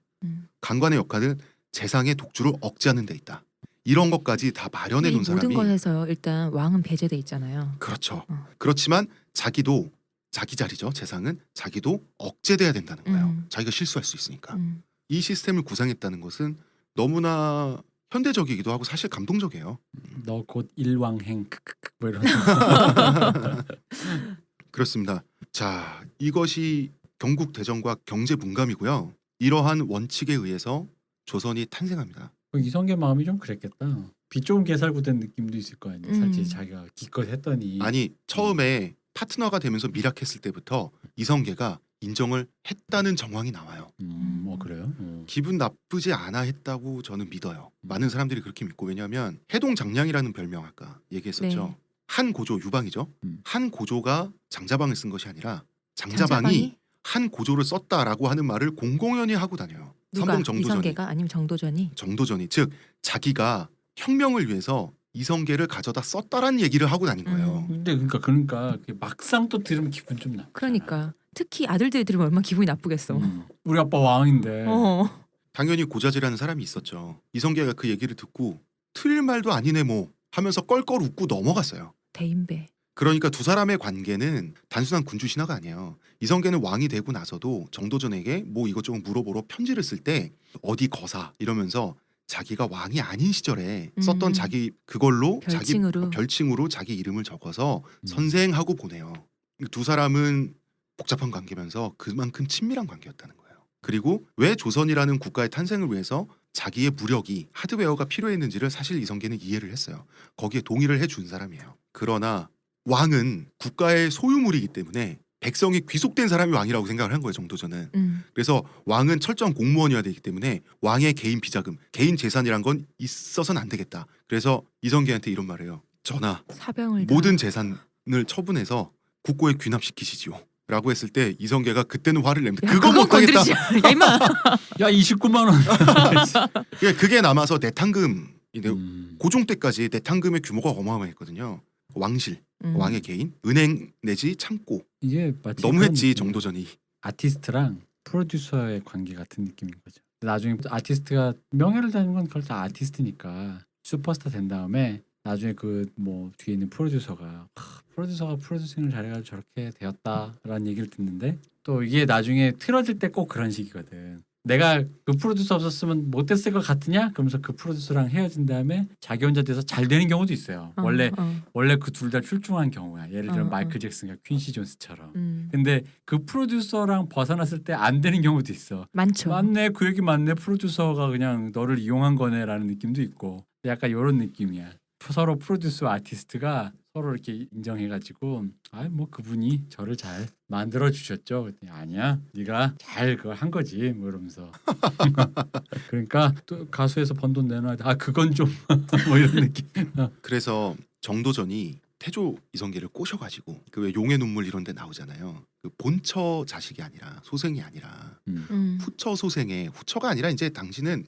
간관의 역할은 재상의 독주를 억제하는 데 있다. 이런 것까지 다 마련해 놓은 사람이 모든 것에서 일단 왕은 배제돼 있잖아요. 그렇죠. 그렇지만 자기도 자기 자리죠. 재상은 자기도 억제돼야 된다는 거예요. 자기가 실수할 수 있으니까. 이 시스템을 구상했다는 것은 너무나 현대적이기도 하고 사실 감동적이에요. 너 곧 일왕행 뭐 이런. 그렇습니다. 자, 이것이 경국대전과 경제문감이고요. 이러한 원칙에 의해서 조선이 탄생합니다. 이성계 마음이 좀 그랬겠다. 빚 좋은 개살구된 느낌도 있을 거 아니에요. 사실 자기가 기껏 했더니 아니 처음에 파트너가 되면서 밀약했을 때부터 이성계가 인정을 했다는 정황이 나와요. 뭐 그래요? 기분 나쁘지 않아 했다고 저는 믿어요. 많은 사람들이 그렇게 믿고 왜냐하면 해동장량이라는 별명 아까 얘기했었죠. 네. 한 고조 유방이죠. 음. 한 고조가 장자방을 쓴 것이 아니라 장자방이 한 고조를 썼다라고 하는 말을 공공연히 하고 다녀요. 누가? 선봉 정도전이. 이성계가 아니면 정도전이? 정도전이 즉 자기가 혁명을 위해서 이성계를 가져다 썼다라는 얘기를 하고 다닌 거예요. 근데 그러니까 막상 또 들으면 기분 좀 나. 그러니까 특히 아들들이 들으면 얼마나 기분이 나쁘겠어. 우리 아빠 왕인데. 당연히 고자질하는 사람이 있었죠. 이성계가 그 얘기를 듣고 틀릴 말도 아니네 뭐 하면서 껄껄 웃고 넘어갔어요. 대인배. 그러니까 두 사람의 관계는 단순한 군주 신하가 아니에요. 이성계는 왕이 되고 나서도 정도전에게 뭐 이것저것 물어보러 편지를 쓸 때 어디 거사 이러면서 자기가 왕이 아닌 시절에 썼던 자기 그걸로 별칭으로. 자기 별칭으로 자기 이름을 적어서 선생하고 보내요. 두 사람은 복잡한 관계면서 그만큼 친밀한 관계였다는 거예요. 그리고 왜 조선이라는 국가의 탄생을 위해서 자기의 무력이 하드웨어가 필요했는지를 사실 이성계는 이해를 했어요. 거기에 동의를 해준 사람이에요. 그러나 왕은 국가의 소유물이기 때문에 백성이 귀속된 사람이 왕이라고 생각을 한 거예요. 정도전은. 그래서 왕은 철저한 공무원이어야 되기 때문에 왕의 개인 비자금, 개인 재산이란 건 있어서는 안 되겠다. 그래서 이성계한테 이런 말을 해요. 전하, 사병을 모든 재산을 처분해서 국고에 귀납시키시지요. 라고 했을 때 이성계가 그때는 화를 냅니다. 그건 못하겠다. 야 임마. 야 29만 원. 그게 남아서 내탕금, 고종 때까지 내탕금의 규모가 어마어마했거든요. 왕실, 왕의 개인, 은행 내지 창고. 이게 마치 너무했지 정도전이. 아티스트랑 프로듀서의 관계 같은 느낌인 거죠. 나중에 아티스트가 명예를 다는 건 그걸 다 아티스트니까 슈퍼스타 된 다음에 나중에 그 뭐 뒤에 있는 프로듀서가 프로듀서가 프로듀싱을 잘해가지고 저렇게 되었다라는 얘기를 듣는데 또 이게 나중에 틀어질 때 꼭 그런 식이거든. 내가 그 프로듀서 없었으면 못됐을 것 같으냐? 그러면서 그 프로듀서랑 헤어진 다음에 자기 혼자 돼서 잘 되는 경우도 있어요. 원래 그 둘 다 출중한 경우야. 예를 들면 마이클 잭슨과 퀸시 존스처럼. 근데 그 프로듀서랑 벗어났을 때 안 되는 경우도 있어. 많죠. 맞네, 그 얘기 맞네. 프로듀서가 그냥 너를 이용한 거네라는 느낌도 있고. 약간 이런 느낌이야. 서로 프로듀서와 아티스트가 서로 이렇게 인정해가지고 뭐 그분이 저를 잘 만들어 주셨죠. 그랬더니 아니야, 네가 잘 그걸 한 거지. 뭐 이러면서 그러니까 또 가수에서 번 돈 내놔야 돼. 그건 좀 뭐 이런 느낌. 그래서 정도전이 태조 이성계를 꼬셔가지고 그 왜 용의 눈물 이런 데 나오잖아요. 그 본처 자식이 아니라 소생이 아니라 후처 소생의 후처가 아니라 이제 당신은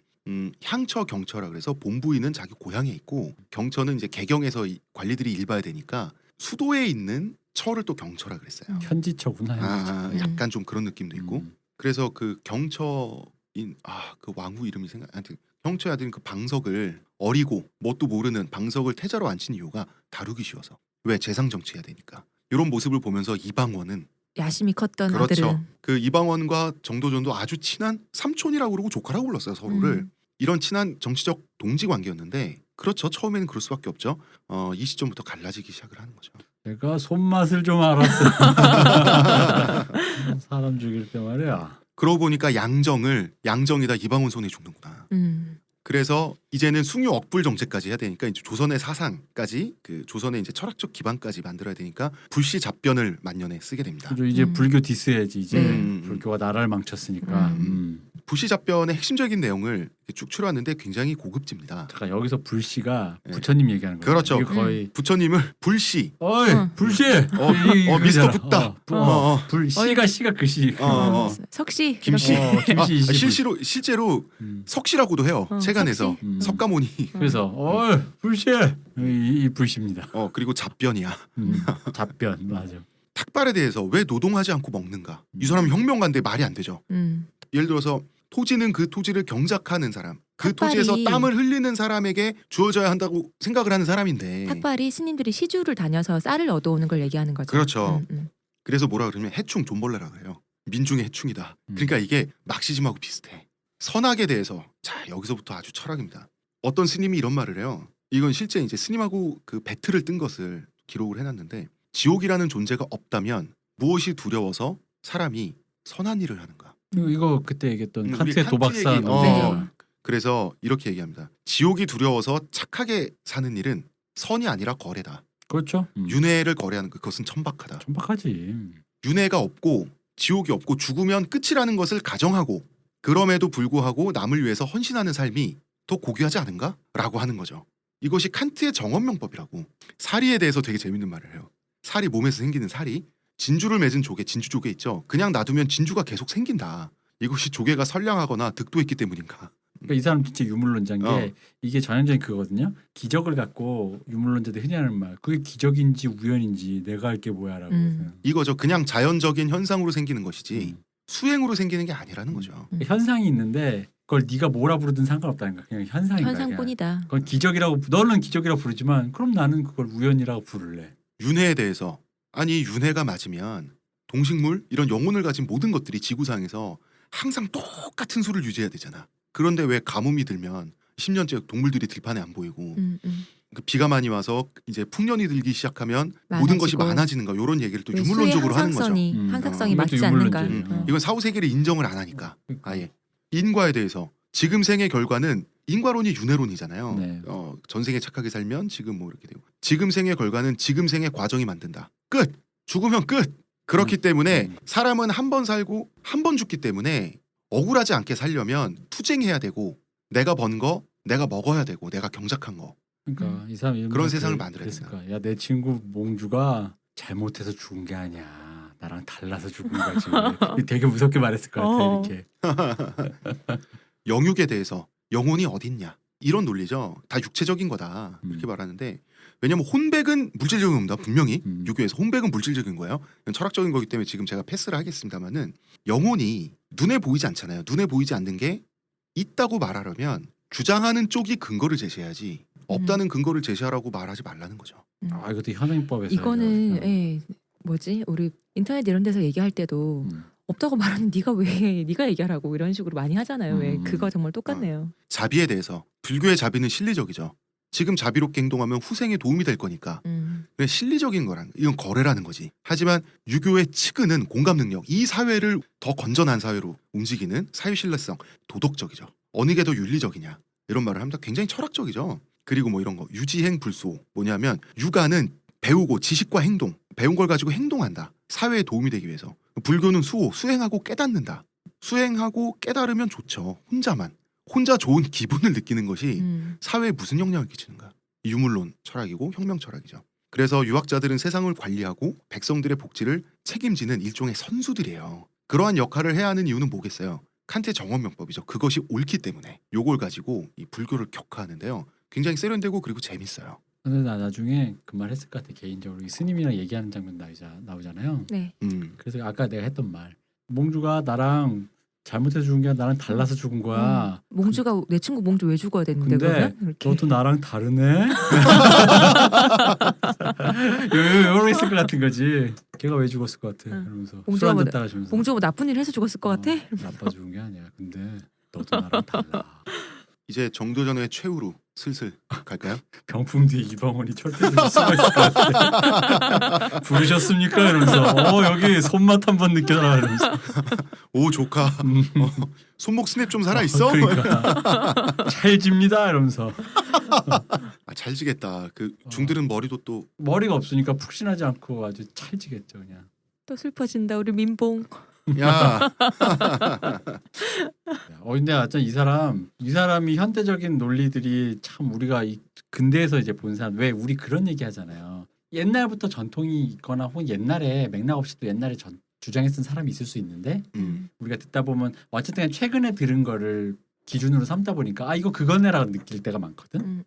향처 경처라 그래서 본부인은 자기 고향에 있고 경처는 이제 개경에서 관리들이 일봐야 되니까 수도에 있는 처를 또 경처라 그랬어요. 현지처구나. 약간 좀 그런 느낌도 있고. 그래서 그 경처인 그 왕후 이름이 하여튼 경처의 아들인 그 방석을 어리고 뭣도 모르는 방석을 태자로 앉힌 이유가 다루기 쉬워서. 왜 재상 정치해야 되니까. 이런 모습을 보면서 이방원은 야심이 컸던 그렇죠. 아들은 그 이방원과 정도전도 아주 친한 삼촌이라고 그러고 조카라고 불렀어요. 서로를. 이런 친한 정치적 동지 관계였는데 그렇죠. 처음에는 그럴 수밖에 없죠. 이 시점부터 갈라지기 시작을 하는 거죠. 내가 손맛을 좀 알았어. 사람 죽일 때 말이야. 그러고 보니까 양정이다 이방원 손에 죽는구나. 그래서 이제는 숭유 억불 정책까지 해야 되니까 이제 조선의 사상까지 그 조선의 이제 철학적 기반까지 만들어야 되니까 불시 잡변을 만년에 쓰게 됩니다. 그죠, 이제 불교 디스해야지. 이제 네. 불교가 나라를 망쳤으니까. 불시 잡변의 핵심적인 내용을 쭉 추려왔는데 굉장히 고급집니다. 잠깐 여기서 불씨가 네. 부처님 얘기하는 거예요. 그렇죠. 이게 거의 부처님을 불시. 어이 불씨. 미스터 붓다. 씨가 그 씨. 석씨 김씨. 이렇게. 김씨. 실제로 석씨라고도 해요. 세간에서 석씨. 석가모니. 그래서 불씨. 이 불씨입니다. 그리고 잡변이야. 답변 맞아. 탁발에 대해서 왜 노동하지 않고 먹는가? 이 사람 혁명가인데 말이 안 되죠. 예를 들어서 토지는 그 토지를 경작하는 사람, 그 탁발이- 토지에서 땀을 흘리는 사람에게 주어져야 한다고 생각을 하는 사람인데. 탁발이 스님들이 시주를 다녀서 쌀을 얻어오는 걸 얘기하는 거죠. 그렇죠. 그래서 뭐라 그러면 해충 존벌레라 그래요. 민중의 해충이다. 그러니까 이게 막시즘하고 비슷해. 선악에 대해서 자 여기서부터 아주 철학입니다. 어떤 스님이 이런 말을 해요. 이건 실제 이제 스님하고 그 배틀을 뜬 것을 기록을 해놨는데 지옥이라는 존재가 없다면 무엇이 두려워서 사람이 선한 일을 하는가? 이거 그때 얘기했던 우리 칸트의 칸트 도박사. 얘기, 네. 그래서 이렇게 얘기합니다. 지옥이 두려워서 착하게 사는 일은 선이 아니라 거래다. 그렇죠. 윤회를 거래하는 그것은 천박하다. 천박하지. 윤회가 없고 지옥이 없고 죽으면 끝이라는 것을 가정하고 그럼에도 불구하고 남을 위해서 헌신하는 삶이 더 고귀하지 않은가? 라고 하는 거죠. 이것이 칸트의 정언명법이라고. 사리에 대해서 되게 재밌는 말을 해요. 사리, 몸에서 생기는 사리. 진주를 맺은 조개, 진주조개 있죠. 그냥 놔두면 진주가 계속 생긴다. 이것이 조개가 선량하거나 득도했기 때문인가. 그러니까 이 사람 진짜 유물론자인 게 어. 이게 전형적인 그거거든요. 기적을 갖고 유물론자들이 흔히 하는 말. 그게 기적인지 우연인지 내가 할 게 뭐야라고. 이거죠. 그냥 자연적인 현상으로 생기는 것이지 수행으로 생기는 게 아니라는 거죠. 현상이 있는데 그걸 네가 뭐라 부르든 상관없다는 거야. 그냥 현상인 거야. 현상뿐이다. 그건 기적이라고 너는 기적이라고 부르지만 그럼 나는 그걸 우연이라고 부를래. 윤회에 대해서 아니 윤회가 맞으면 동식물 이런 영혼을 가진 모든 것들이 지구상에서 항상 똑같은 수를 유지해야 되잖아. 그런데 왜 가뭄이 들면 10년째 동물들이 들판에 안 보이고 그 비가 많이 와서 이제 풍년이 들기 시작하면 모든 것이 많아지고. 많아지는가 이런 얘기를 또 왜 유물론적으로 수의 하는 거죠. 항상성이 이것도 맞지 않는가. 유물론자예요. 이건 사후 세계를 인정을 안 하니까 그러니까. 아예 인과에 대해서 지금 생의 결과는 인과론이 윤회론이잖아요. 네. 전생에 착하게 살면 지금 뭐 이렇게 되고 지금 생의 결과는 지금 생의 과정이 만든다. 끝. 죽으면 끝. 그렇기 때문에 사람은 한 번 살고 한 번 죽기 때문에 억울하지 않게 살려면 투쟁해야 되고 내가 번 거 내가 먹어야 되고 내가 경작한 거. 그러니까 이 사람 그런 세상을 만들어야 된다. 야, 내 친구 몽주가 잘못해서 죽은 게 아니야. 나랑 달라서 죽은 거지. 되게 무섭게 말했을 것 같아. 이렇게. 영육에 대해서 영혼이 어딨냐 이런 논리죠. 다 육체적인 거다 이렇게 말하는데 왜냐면 혼백은 물질적인 겁니다. 분명히 유교에서 혼백은 물질적인 거예요. 철학적인 거기 때문에 지금 제가 패스를 하겠습니다만은 영혼이 눈에 보이지 않잖아요. 눈에 보이지 않는 게 있다고 말하려면 주장하는 쪽이 근거를 제시해야지 없다는 근거를 제시하라고 말하지 말라는 거죠. 아 이것도 현행법에서 이거는 뭐지 우리 인터넷 이런 데서 얘기할 때도 없다고 말하는 네가 왜 네가 얘기하라고 이런 식으로 많이 하잖아요. 왜 그거 정말 똑같네요. 자비에 대해서 불교의 자비는 실리적이죠. 지금 자비롭게 행동하면 후생에 도움이 될 거니까. 근데 실리적인 거란 이건 거래라는 거지. 하지만 유교의 측은은 공감 능력, 이 사회를 더 건전한 사회로 움직이는 사회 신뢰성, 도덕적이죠. 어느 게 더 윤리적이냐 이런 말을 합니다. 굉장히 철학적이죠. 그리고 뭐 이런 거 유지행 불소 뭐냐면 육아는 배우고 지식과 행동 배운 걸 가지고 행동한다. 사회에 도움이 되기 위해서. 불교는 수호 수행하고 깨닫는다. 수행하고 깨달으면 좋죠. 혼자 좋은 기분을 느끼는 것이 사회에 무슨 영향을 끼치는가. 유물론 철학이고 혁명 철학이죠. 그래서 유학자들은 세상을 관리하고 백성들의 복지를 책임지는 일종의 선수들이에요. 그러한 역할을 해야 하는 이유는 뭐겠어요? 칸트의 정언명법이죠. 그것이 옳기 때문에 요걸 가지고 이 불교를 격화하는데요. 굉장히 세련되고 그리고 재밌어요. 근데 나 나중에 그 말 했을 것 같아. 개인적으로 이 스님이랑 얘기하는 장면 나오잖아요. 네. 그래서 아까 내가 했던 말 몽주가 나랑 잘못해서 죽은 게 아니라 나랑 달라서 죽은 거야. 몽주가 내 친구 몽주 왜 죽어야 되는데 근데 그러면? 이렇게. 너도 나랑 다르네? 이러고 있을 것 같은 거지. 걔가 왜 죽었을 것 같아? 이러면서 술 몽주가 한잔 따라주면서 몽주가 뭐 나쁜 일 해서 죽었을 것 같아? 나빠 죽은 게 아니야. 근데 너도 나랑 달라. 이제 정도전의 최후로 슬슬 갈까요? 병풍 뒤에 이방원이 철퇴에서 숨어 있을 것 같아. 부르셨습니까? 이러면서 여기 손맛 한번 느껴라 이러면서 오 조카 손목 스냅 좀 살아있어? 그러니까 찰집니다 이러면서 잘 지겠다. 그 중들은 머리도 또 머리가 없으니까 푹신하지 않고 아주 찰지겠죠 그냥. 또 슬퍼진다 우리 민봉. 야. 근데 하여튼 이 사람이 현대적인 논리들이 참 우리가 이 근대에서 이제 본 사람 왜 우리 그런 얘기 하잖아요. 옛날부터 전통이 있거나 혹은 옛날에 맥락 없이 또 옛날에 주장했던 사람이 있을 수 있는데 우리가 듣다 보면 어쨌든 최근에 들은 거를 기준으로 삼다 보니까 이거 그거네라고 느낄 때가 많거든.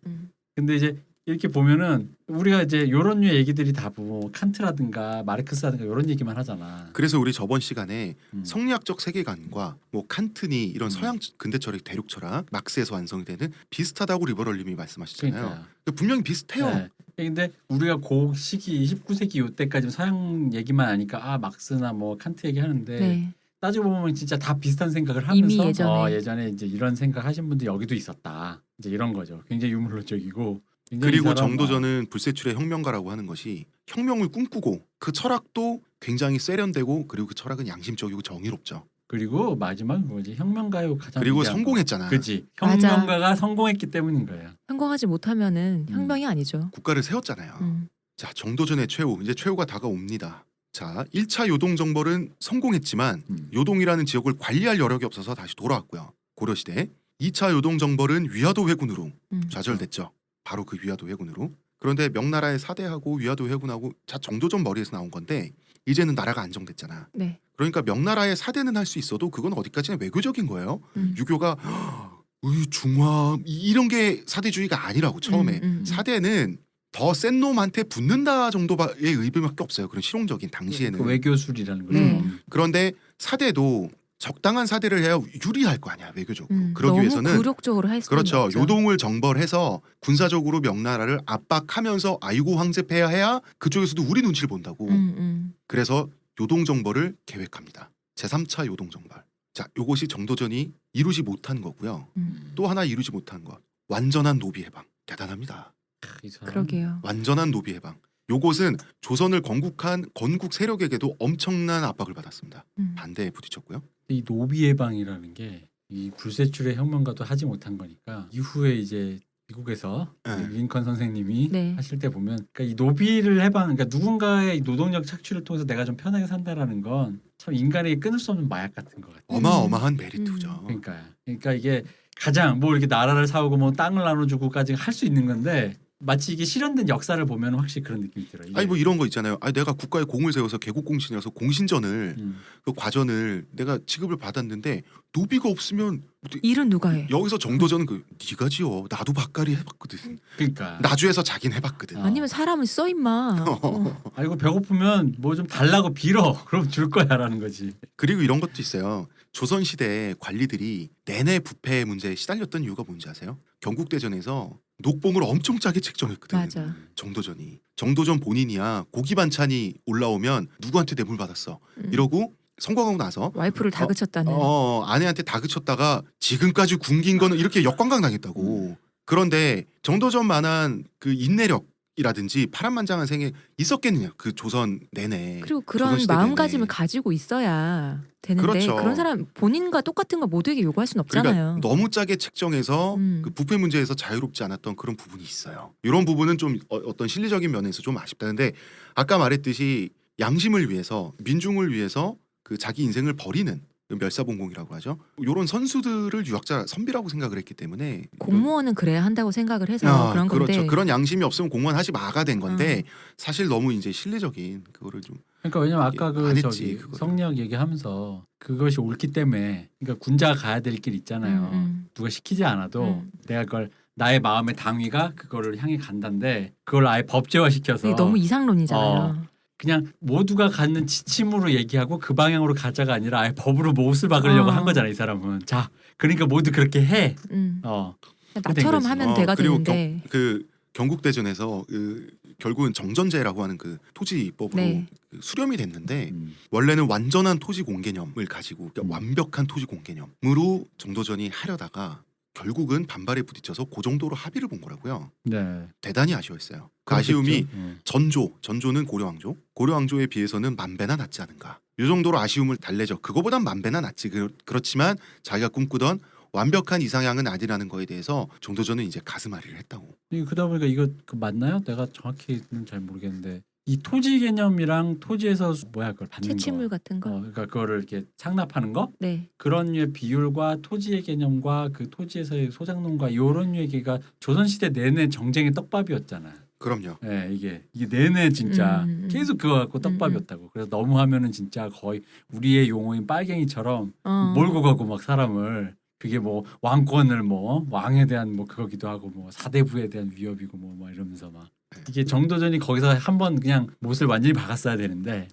근데 이제 이렇게 보면은 우리가 이제 이런 류의 얘기들이 다 뭐 칸트라든가 마르크스라든가 이런 얘기만 하잖아. 그래서 우리 저번 시간에 성리학적 세계관과 뭐 칸트니 이런 서양 근대 철학, 대륙 철학, 막스에서 완성이 되는 비슷하다고 리버럴님이 말씀하셨잖아요. 그러니까요. 분명히 비슷해요. 네. 근데 우리가 그 시기 19세기 이때까지 서양 얘기만 하니까 막스나 뭐 칸트 얘기하는데 네. 따지고 보면 진짜 다 비슷한 생각을 이미 하면서 예전에. 이제 이런 생각 하신 분들 여기도 있었다. 이제 이런 거죠. 굉장히 유물론적이고. 그리고 정도전은 불세출의 혁명가라고 하는 것이 혁명을 꿈꾸고 그 철학도 굉장히 세련되고 그리고 그 철학은 양심적이고 정의롭죠. 그리고 마지막 뭐지 혁명가요 가장 그리고 위대한 거. 성공했잖아. 그지 맞아. 혁명가가 성공했기 때문인 거예요. 성공하지 못하면은 혁명이 아니죠. 국가를 세웠잖아요. 자, 정도전의 최후, 이제 최후가 다가옵니다. 자, 1차 요동 정벌은 성공했지만 요동이라는 지역을 관리할 여력이 없어서 다시 돌아왔고요. 고려시대 2차 요동 정벌은 위화도 회군으로 좌절됐죠. 바로 그 위화도 회군으로. 그런데 명나라의 사대하고 위화도 회군하고 자 정도전 머리에서 나온 건데 이제는 나라가 안정됐잖아. 네. 그러니까 명나라의 사대는 할 수 있어도 그건 어디까지나 외교적인 거예요. 유교가 중화 이런 게 사대주의가 아니라고 처음에. 사대는 더 센 놈한테 붙는다 정도의 의미밖에 없어요. 그런 실용적인 당시에는. 그 외교술이라는 거죠. 네. 그런데 사대도 적당한 사대를 해야 유리할 거 아니야 외교적으로. 그러기 너무 위해서는 굴욕적으로 할 수는 그렇죠. 없죠. 요동을 정벌해서 군사적으로 명나라를 압박하면서 아이고 황제폐하 해야 그쪽에서도 우리 눈치를 본다고. 그래서 요동 정벌을 계획합니다. 제3차 요동 정벌. 자, 요것이 정도전이 이루지 못한 거고요. 또 하나 이루지 못한 것. 완전한 노비 해방. 대단합니다. 이 사람. 그러게요. 완전한 노비 해방. 요것은 조선을 건국한 건국 세력에게도 엄청난 압박을 받았습니다. 반대에 부딪혔고요. 이 노비 해방이라는 게 이 불세출의 혁명가도 하지 못한 거니까 이후에 이제 미국에서 네. 링컨 선생님이 네. 하실 때 보면 그러니까 이 노비를 해방, 그러니까 누군가의 노동력 착취를 통해서 내가 좀 편하게 산다라는 건 참 인간에게 끊을 수 없는 마약 같은 것 같아요. 어마어마한 메리트죠. 그러니까 이게 가장 뭐 이렇게 나라를 사오고 뭐 땅을 나눠주고까지 할 수 있는 건데 마치 이게 실현된 역사를 보면 확실히 그런 느낌이 들어요. 이게. 아니 뭐 이런 거 있잖아요. 아니 내가 국가에 공을 세워서 개국공신이라서 공신전을 그 과전을 내가 지급을 받았는데 노비가 없으면 일은 누가 해? 여기서 정도전은 그 네가 지어. 나도 박가리 해봤거든. 그러니까 나주에서 자긴 해봤거든. 아니면 사람을 써 임마. 아이고 배고프면 뭐 좀 달라고 빌어. 그럼 줄 거야라는 거지. 그리고 이런 것도 있어요. 조선시대 관리들이 내내 부패 문제에 시달렸던 이유가 뭔지 아세요? 경국대전에서 녹봉을 엄청 짜게 책정했거든. 맞아. 정도전 본인이야 고기 반찬이 올라오면 누구한테 뇌물 받았어. 이러고 성공하고 나서 와이프를 다그쳤다는. 아내한테 다그쳤다가 지금까지 굶긴 거는 이렇게 역관광 당했다고. 그런데 정도전만한 그 인내력이라든지 파란만장한 생애 있었겠느냐 그 조선 내내. 그리고 그런 조선시대 마음가짐을 내내. 가지고 있어야 되는데 그렇죠. 그런 사람 본인과 똑같은 거 모두에게 요구할 수는 없잖아요. 그러니까 너무 짜게 책정해서 그 부패 문제에서 자유롭지 않았던 그런 부분이 있어요. 이런 부분은 좀 어떤 실리적인 면에서 좀 아쉽다는데 아까 말했듯이 양심을 위해서 민중을 위해서 그 자기 인생을 버리는 멸사봉공이라고 하죠. 이런 선수들을 유학자 선비라고 생각을 했기 때문에 공무원은 그래야 한다고 생각을 해서 그런 건데. 그렇죠. 그런 양심이 없으면 공무원 하지 마가 된 건데 사실 너무 이제 실리적인 그거를 좀 그러니까 왜냐면 아까 안 그 했지, 저기 그거를. 성리학 얘기하면서 그것이 옳기 때문에 그러니까 군자가 가야 될 길 있잖아요. 누가 시키지 않아도 내가 그걸 나의 마음의 당위가 그거를 향해 간다는데 그걸 아예 법제화 시켜서 이게 너무 이상론이잖아요. 그냥 모두가 갖는 지침으로 얘기하고 그 방향으로 가자가 아니라 아예 법으로 못을 박으려고 한 거잖아 이 사람은. 자, 그러니까 모두 그렇게 해. 나처럼 하면 돼가 그리고 되는데. 그 경국대전에서 결국은 정전제라고 하는 그 토지법으로 네. 그 수렴이 됐는데 원래는 완전한 토지 공개념을 가지고 그러니까 완벽한 토지 공개념으로 정도전이 하려다가 결국은 반발에 부딪혀서 그 정도로 합의를 본 거라고요. 네. 대단히 아쉬웠어요. 그 그렇겠죠. 아쉬움이 전조는 고려왕조에 비해서는 만 배나 낫지 않은가. 이 정도로 아쉬움을 달래죠. 그거보단 만 배나 낫지. 그렇지만 자기가 꿈꾸던 완벽한 이상향은 아니라는 거에 대해서 정도전은 이제 가슴앓이를 했다고. 그러다 보니까 이거 맞나요? 내가 정확히는 잘 모르겠는데 이 토지 개념이랑 토지에서 뭐야 그걸 받는 채취물 거. 같은 거. 그러니까 그거를 이렇게 상납하는 거 네. 그런 류의 비율과 토지의 개념과 그 토지에서의 소작농과 이런 류의 얘기가 조선시대 내내 정쟁의 떡밥이었잖아. 그럼요. 네, 이게 내내 진짜 계속 그거 갖고 떡밥이었다고. 그래서 너무 하면은 진짜 거의 우리의 용어인 빨갱이처럼 몰고 가고 막 사람을 그게 뭐 왕권을 뭐 왕에 대한 뭐 그거기도 하고 뭐 사대부에 대한 위협이고 뭐 이러면서 막 이게 정도전이 거기서 한번 그냥 못을 완전히 박았어야 되는데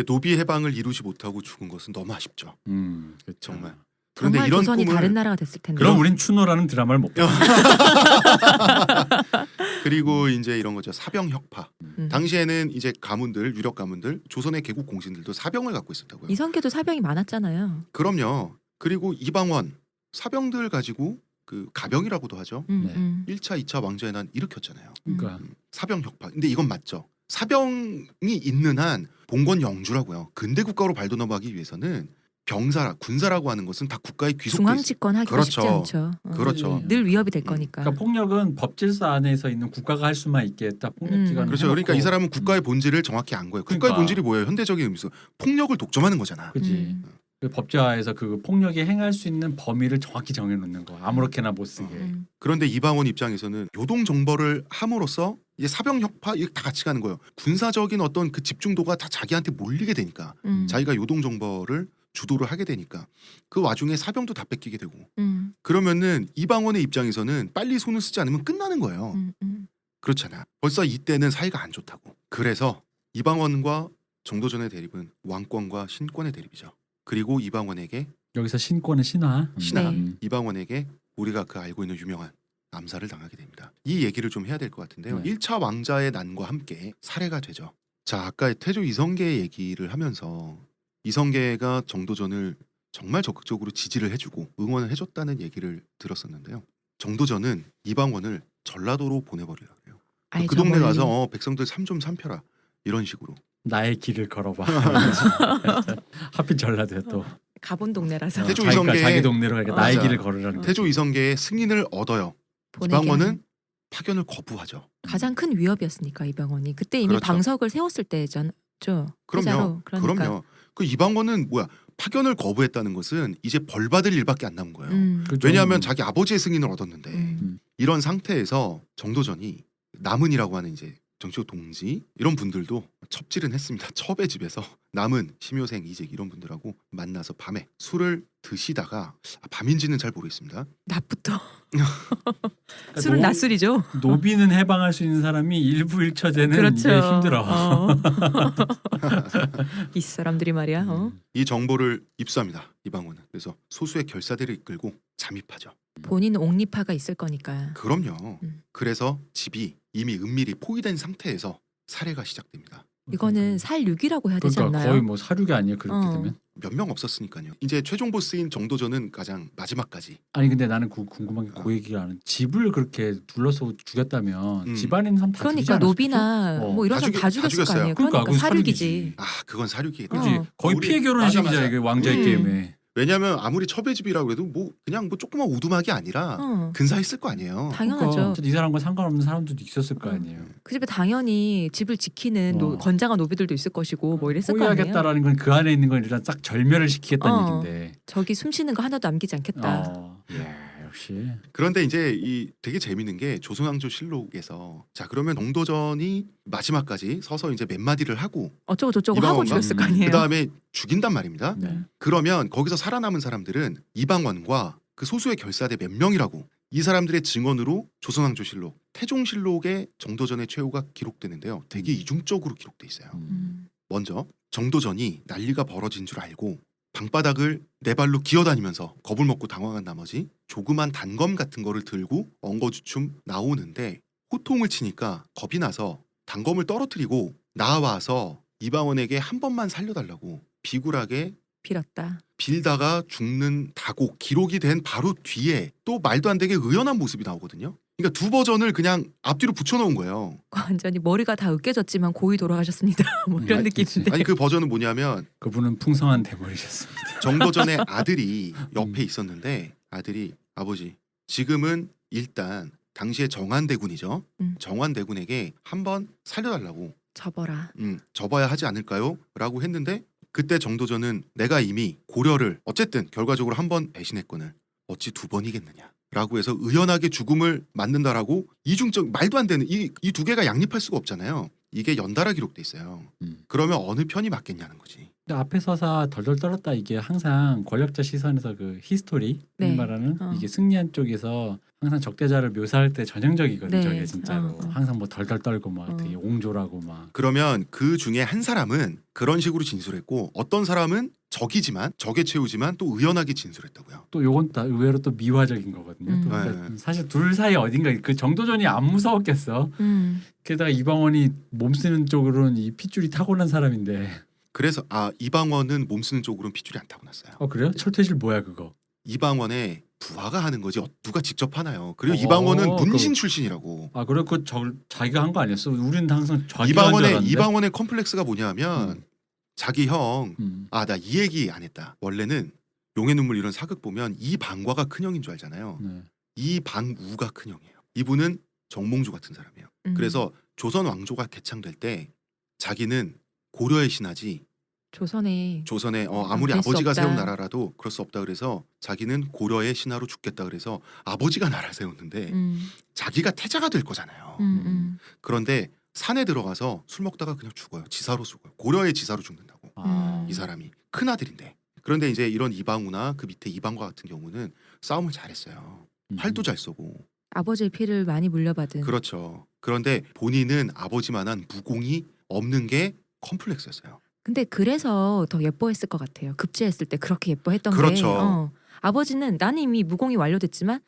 노비 해방을 이루지 못하고 죽은 것은 너무 아쉽죠. 그렇죠. 정말. 그런데 그런데 이런 조선이 꿈을 다른 나라가 됐을 텐데. 그럼 우린 추노라는 드라마를 못 봐. 그리고 이제 이런 거죠. 사병 혁파. 당시에는 이제 가문들, 유력 가문들, 조선의 개국 공신들도 사병을 갖고 있었다고요. 이성계도 사병이 많았잖아요. 그럼요. 그리고 이방원 사병들 가지고 그 가병이라고도 하죠. 1차, 2차 왕조의 일으켰잖아요. 그러니까 사병 혁파. 근데 이건 맞죠. 사병이 있는 한 봉건 영주라고요. 근대 국가로 발돋움하기 위해서는 병사, 군사라고 하는 것은 다 국가의 귀속돼 있어요. 중앙집권하기가 그렇죠. 쉽지 않죠. 그렇죠. 늘 위협이 될 거니까. 그러니까 폭력은 법질서 안에서 있는 국가가 할 수만 있게 딱 폭력 기관. 그렇죠. 그러니까 이 사람은 국가의 본질을 정확히 안 거예요. 국가의 그러니까. 본질이 뭐예요? 현대적인 의미에서 폭력을 독점하는 거잖아. 그지. 그 법제화에서 그 폭력이 행할 수 있는 범위를 정확히 정해놓는 거. 아무렇게나 못 쓰게. 그런데 이방원 입장에서는 요동 정벌을 함으로써 이제 사병 혁파 이게 다 같이 가는 거예요. 군사적인 어떤 그 집중도가 다 자기한테 몰리게 되니까 자기가 요동 정벌을 주도를 하게 되니까 그 와중에 사병도 다 뺏기게 되고 그러면은 이방원의 입장에서는 빨리 손을 쓰지 않으면 끝나는 거예요. 그렇잖아. 벌써 이때는 사이가 안 좋다고. 그래서 이방원과 정도전의 대립은 왕권과 신권의 대립이죠. 그리고 이방원에게 여기서 신권은 신화. 신하 네. 이방원에게 우리가 그 알고 있는 유명한 남살을 당하게 됩니다. 이 얘기를 좀 해야 될 것 같은데요. 네. 1차 왕자의 난과 함께 살해가 되죠. 자, 아까 태조 이성계 얘기를 하면서 이성계가 정도전을 정말 적극적으로 지지를 해주고 응원을 해줬다는 얘기를 들었었는데요. 정도전은 이방원을 전라도로 보내버리려고 해요. 아이, 그 저 동네 멀리. 가서 백성들 삶 좀 삼펴라 이런 식으로. 나의 길을 걸어봐. 하필 전라도에 또. 가본 동네라서 태조 자기가 이성계의- 자기 동네로 가니까 나의 맞아. 길을 걸으라는. 태조 이성계의 승인을 얻어요. 보내게 이방원은 파견을 거부하죠. 가장 큰 위협이었으니까 이방원이 그때 이미 그렇죠. 방석을 세웠을 때잖죠. 그럼요. 그러니까. 그럼요. 그 이방원은 뭐야? 파견을 거부했다는 것은 이제 벌 받을 일밖에 안 남은 거예요. 그죠. 왜냐하면 자기 아버지의 승인을 얻었는데 음. 이런 상태에서 정도전이 남은이라고 하는 이제 정치적 동지 이런 분들도 첩질은 했습니다. 첩의 집에서 남은 심효생 이직 이런 분들하고 만나서 밤에 술을 드시다가 밤인지는 잘 모르겠습니다. 낮부터 그러니까 술은 낮술이죠. 노비는 해방할 수 있는 사람이 일부 일처제는 그렇죠. 이게 힘들어. 이 사람들이 말이야. 이 정보를 입수합니다. 이방원은. 그래서 소수의 결사대를 이끌고 잠입하죠. 본인 옹립파가 있을 거니까. 그럼요. 음. 그래서 집이 이미 은밀히 포위된 상태에서 살해가 시작됩니다. 이거는 살육이라고 해야 되지 그러니까 않나요? 거의 뭐 사륙이 아니에요 그렇게 어. 되면. 몇 명 없었으니까요. 이제 최종 보스인 정도전은 가장 마지막까지 아니 근데 나는 궁금한 게 그 얘기가 안. 집을 그렇게 둘러서 죽였다면 집안에 있는 사람 다 죽이지 그러니까 않았겠죠? 노비나 어. 뭐 이런 다 사람 다 죽였- 다 죽였을 거 아니에요. 그러니까 그러니까 그건 살육이지. 살육이지. 그건 사륙이겠다. 그지. 거의 우리- 피해 결혼식이잖아 맞아, 맞아. 이게 왕자의 음. 게임에. 왜냐하면 아무리 첩의 집이라고 해도 뭐 그냥 뭐 조그만 오두막이 아니라 근사했을 거 아니에요. 당연하죠. 그러니까 이 사람과 상관없는 사람들도 있었을 거 아니에요. 그 집에 당연히 집을 지키는 건장한 노비들도 있을 것이고 뭐 이랬을 거 아니에요. 포위하겠다라는 건 그 안에 있는 건 일단 싹 절멸을 시키겠다는 어. 얘긴데. 저기 숨쉬는 거 하나도 남기지 않겠다. 역시. 그런데 이제 이 되게 재밌는 게 조선왕조 실록에서 자 그러면 정도전이 마지막까지 서서 이제 몇 마디를 하고 어쩌고 저쩌고 하고 이방원과? 죽였을 거 아니에요. 그 다음에 죽인단 말입니다. 네. 그러면 거기서 살아남은 사람들은 이방원과 그 소수의 결사대 몇 명이라고 이 사람들의 증언으로 조선왕조실록, 태종실록에 정도전의 최후가 기록되는데요. 되게 이중적으로 기록돼 있어요. 먼저 정도전이 난리가 벌어진 줄 알고 방바닥을 네 발로 기어다니면서 겁을 먹고 당황한 나머지 조그만 단검 같은 거를 들고 엉거주춤 나오는데 호통을 치니까 겁이 나서 단검을 떨어뜨리고 나와서 이방원에게 한 번만 살려달라고 비굴하게 빌었다. 빌다가 죽는 다고 기록이 된 바로 뒤에 또 말도 안 되게 의연한 모습이 나오거든요. 그러니까 두 버전을 그냥 앞뒤로 붙여놓은 거예요. 완전히 머리가 다 으깨졌지만 고이 돌아가셨습니다. 뭐 이런 느낌인데. 아니 그 버전은 뭐냐면 그분은 풍성한 대머리셨습니다. 정도전의 아들이 옆에 있었는데 아들이 아버지 지금은 일단 당시에 정한대군이죠. 정한대군에게 한번 살려달라고 접어라. 접어야 하지 않을까요? 라고 했는데 그때 정도전은 내가 이미 고려를 어쨌든 결과적으로 한 번 배신했거늘 어찌 두 번이겠느냐 라고 해서 의연하게 죽음을 맞는다라고 이중적 말도 안 되는 이 두 개가 양립할 수가 없잖아요. 이게 연달아 기록돼 있어요. 그러면 어느 편이 맞겠냐는 거지. 근데 앞에 서서 덜덜 떨었다 이게 항상 권력자 시선에서 그 히스토리 네. 말하는 이게 승리한 쪽에서 항상 적대자를 묘사할 때 전형적이거든요. 네. 저게 진짜로 항상 뭐 덜덜 떨고 막 되게 옹졸하고 막. 그러면 그 중에 한 사람은 그런 식으로 진술했고 어떤 사람은 적이지만 적의 최후지만 또 의연하게 진술했다고요. 또 요건 또 의외로 또 미화적인 거거든요. 또 그러니까 사실 둘 사이 어딘가 그 정도전이 안 무서웠겠어. 게다가 이방원이 몸 쓰는 쪽으로는 이 핏줄이 타고난 사람인데. 그래서 이방원은 몸 쓰는 쪽으로는 핏줄이 안 타고났어요. 그래요? 철퇴질 뭐야 그거? 이방원의 부하가 하는 거지 누가 직접 하나요? 그리고 이방원은 문신 출신이라고. 그래 자기가 한 거 아니었어? 우리는 항상 자기가 한 줄 알았는데. 이방원의 컴플렉스가 뭐냐면 자기 형, 음. 나 이 얘기 안 했다. 원래는 용의 눈물 이런 사극 보면 이방과가 큰형인 줄 알잖아요. 네. 이방우가 큰형이에요. 이분은 정몽주 같은 사람이에요. 그래서 조선 왕조가 개창될 때 자기는 고려의 신하지 조선에 아무리 될 수 아버지가 없다. 세운 나라라도 그럴 수 없다 그래서 자기는 고려의 신하로 죽겠다 그래서 아버지가 나라 세웠는데 자기가 태자가 될 거잖아요. 그런데 산에 들어가서 술 먹다가 그냥 죽어요. 지사로 죽어요. 고려의 지사로 죽는다고. 이 사람이 큰 아들인데. 그런데 이제 이런 이방우나 그 밑에 이방과 같은 경우는 싸움을 잘했어요. 활도 잘 쏘고. 아버지의 피를 많이 물려받은. 그렇죠. 그런데 본인은 아버지만한 무공이 없는 게 컴플렉스였어요. 근데 그래서 더 예뻐했을 것 같아요. 급제했을 때 그렇게 예뻐했던 그렇죠. 게 아버지는 나는 이미 무공이 완료됐지만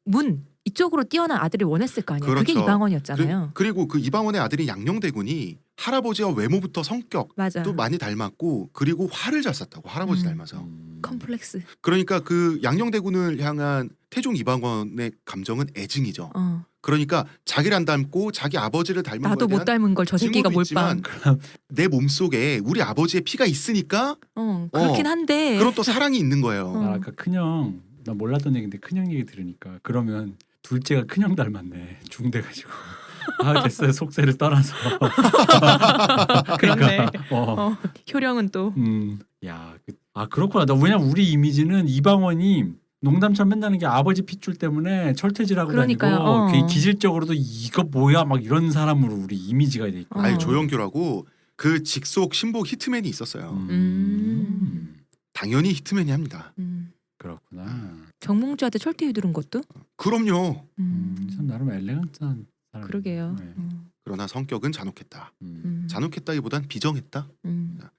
이쪽으로 뛰어난 아들을 원했을 거 아니에요. 그게 그렇죠. 이방원이었잖아요. 그리고 그 이방원의 아들인 양녕대군이 할아버지와 외모부터 성격 맞아. 또 많이 닮았고 그리고 화를 잘 쐈다고 할아버지 닮아서. 컴플렉스. 그러니까 그 양녕대군을 향한 태종 이방원의 감정은 애증이죠. 그러니까 자기를 안 닮고 자기 아버지를 닮은 나도 거에 못 대한 닮은 걸 저 새끼가 증오도 몰빵. 있지만 내 몸속에 우리 아버지의 피가 있으니까 그렇긴 한데. 그런 또 사랑이 있는 거예요. 나 아까 큰형 나 몰랐던 얘기인데 큰형 얘기 들으니까 그러면 둘째가 큰형 닮았네. 중돼가지고. 됐어요. 속세를 떠나서. 그렇네. 어. 효령은 또. 야, 그렇구나. 나 왜냐면 우리 이미지는 이방원이 농담처럼 맨날 하는 게 아버지 핏줄 때문에 철퇴질하고 그러니까요. 다니고 기질적으로도 이거 뭐야 막 이런 사람으로 우리 이미지가 돼 있고. 아니 조영규라고 그 직속 신복 히트맨이 있었어요. 당연히 히트맨이 합니다. 그렇구나. 정몽주한테 철퇴 휘두른 것도? 그럼요. 참 나름 엘레강트한 사람. 그러게요. 네. 그러나 성격은 잔혹했다. 음. 잔혹했다기보단 비정했다.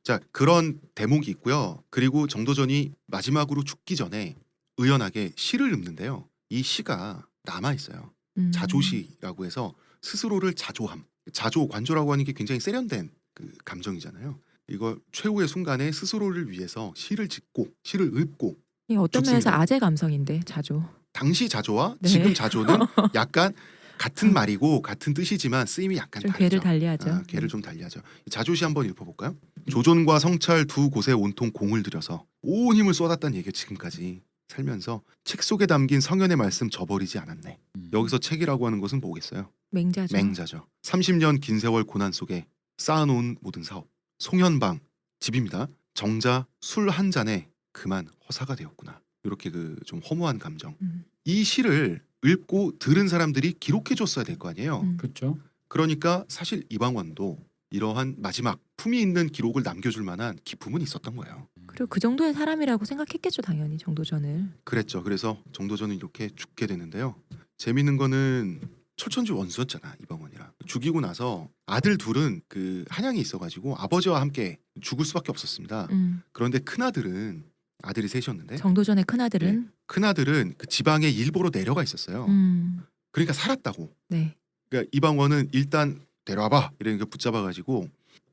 자, 그런 대목이 있고요. 그리고 정도전이 마지막으로 죽기 전에 의연하게 시를 읊는데요. 이 시가 남아 있어요. 자조시라고 해서 스스로를 자조함. 자조 관조라고 하는 게 굉장히 세련된 그 감정이잖아요. 이걸 최후의 순간에 스스로를 위해서 시를 짓고 시를 읊고. 이 어떤 좋습니다. 면에서 아재 감성인데 자조. 당시 자조와 네. 지금 자조는 약간 같은 말이고 같은 뜻이지만 쓰임이 약간 좀 다르죠. 괴를 달리하죠. 괴를 좀 달리하죠. 자조시 한번 읽어볼까요? 조존과 성찰 두 곳에 온통 공을 들여서 온 힘을 쏟았다는 얘기가 지금까지 살면서 책 속에 담긴 성현의 말씀 저버리지 않았네. 여기서 책이라고 하는 것은 뭐겠어요? 맹자죠. 맹자죠. 30년 긴 세월 고난 속에 쌓아놓은 모든 사업. 송현방 집입니다. 정자 술 한 잔에 그만 허사가 되었구나. 이렇게 그 좀 허무한 감정. 이 시를 읽고 들은 사람들이 기록해줬어야 될 거 아니에요. 그렇죠. 그러니까 사실 이방원도 이러한 마지막 품위 있는 기록을 남겨줄 만한 기품은 있었던 거예요. 그리고 그 정도의 사람이라고 생각했겠죠 당연히 정도전을. 그랬죠. 그래서 정도전은 이렇게 죽게 되는데요. 재밌는 거는 철천지 원수였잖아 이방원이랑. 죽이고 나서 아들 둘은 그 한양에 있어가지고 아버지와 함께 죽을 수밖에 없었습니다. 그런데 큰 아들은 아들이 셋이었는데 정도전의 큰 아들은. 큰 아들은 그 지방에 일보로 내려가 있었어요. 그러니까 살았다고. 네. 그러니까 이방원은 일단 데려와봐 이러니까 붙잡아가지고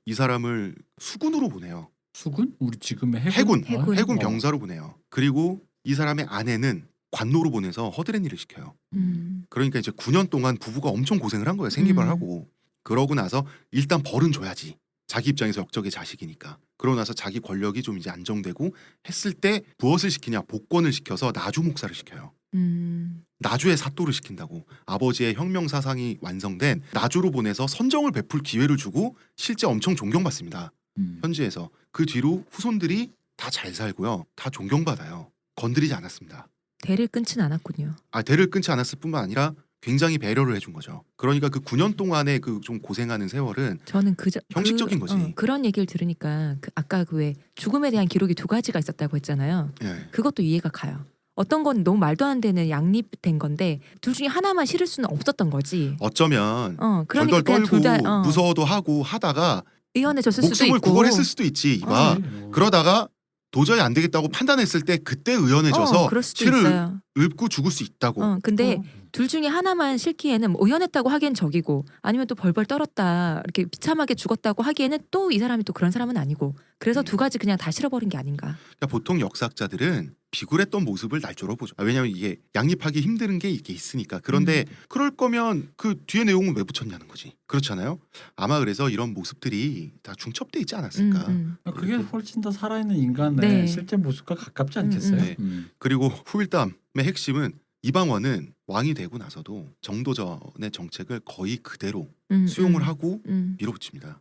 이 사람을 수군으로 보내요. 수군? 우리 지금의 해군 해군. 병사로 보내요. 그리고 이 사람의 아내는 관노로 보내서 허드렛 일을 시켜요. 그러니까 이제 9년 동안 부부가 엄청 고생을 한 거예요. 생기발을 하고. 그러고 나서 일단 벌은 줘야지. 자기 입장에서 역적의 자식이니까. 그러고 나서 자기 권력이 좀 이제 안정되고 했을 때 무엇을 시키냐? 복권을 시켜서 나주 목사를 시켜요. 나주의 사또를 시킨다고. 아버지의 혁명 사상이 완성된 나주로 보내서 선정을 베풀 기회를 주고 실제 엄청 존경받습니다. 현지에서. 그 뒤로 후손들이 다 잘 살고요. 다 존경받아요. 건드리지 않았습니다. 대를 끊진 않았군요. 대를 끊지 않았을 뿐만 아니라 굉장히 배려를 해준 거죠. 그러니까 그 9년 동안의 그 좀 고생하는 세월은 저는 형식적인 거지. 그런 얘기를 들으니까 아까 그 왜 죽음에 대한 기록이 두 가지가 있었다고 했잖아요. 예. 그것도 이해가 가요. 어떤 건 너무 말도 안 되는 양립된 건데 둘 중에 하나만 실을 수는 없었던 거지. 어쩌면 그러니까 덜덜 그냥 떨고 둘 다 무서워도 하고 하다가 의연해졌을 수도 목숨을 있고. 구걸했을 수도 있지. 이봐. 그러다가 도저히 안 되겠다고 판단했을 때 그때 의연해져서 그럴 수도 시를 있어요. 읊고 죽을 수 있다고. 근데 둘 중에 하나만 싫기에는 뭐 의연했다고 하기엔 적이고 아니면 또 벌벌 떨었다 이렇게 비참하게 죽었다고 하기에는 또 이 사람이 또 그런 사람은 아니고 그래서 두 가지 그냥 다 실어버린 게 아닌가. 그러니까 보통 역사학자들은 비굴했던 모습을 날조로 보죠. 왜냐하면 이게 양립하기 힘든 게 이게 있으니까. 그런데 그럴 거면 그 뒤에 내용은 왜 붙였냐는 거지. 그렇잖아요. 아마 그래서 이런 모습들이 다 중첩돼 있지 않았을까. 그게 훨씬 더 살아있는 인간의 네. 실제 모습과 가깝지 않겠어요? 네. 그리고 후일담의 핵심은 이방원은 왕이 되고 나서도 정도전의 정책을 거의 그대로 수용을 하고 밀어붙입니다.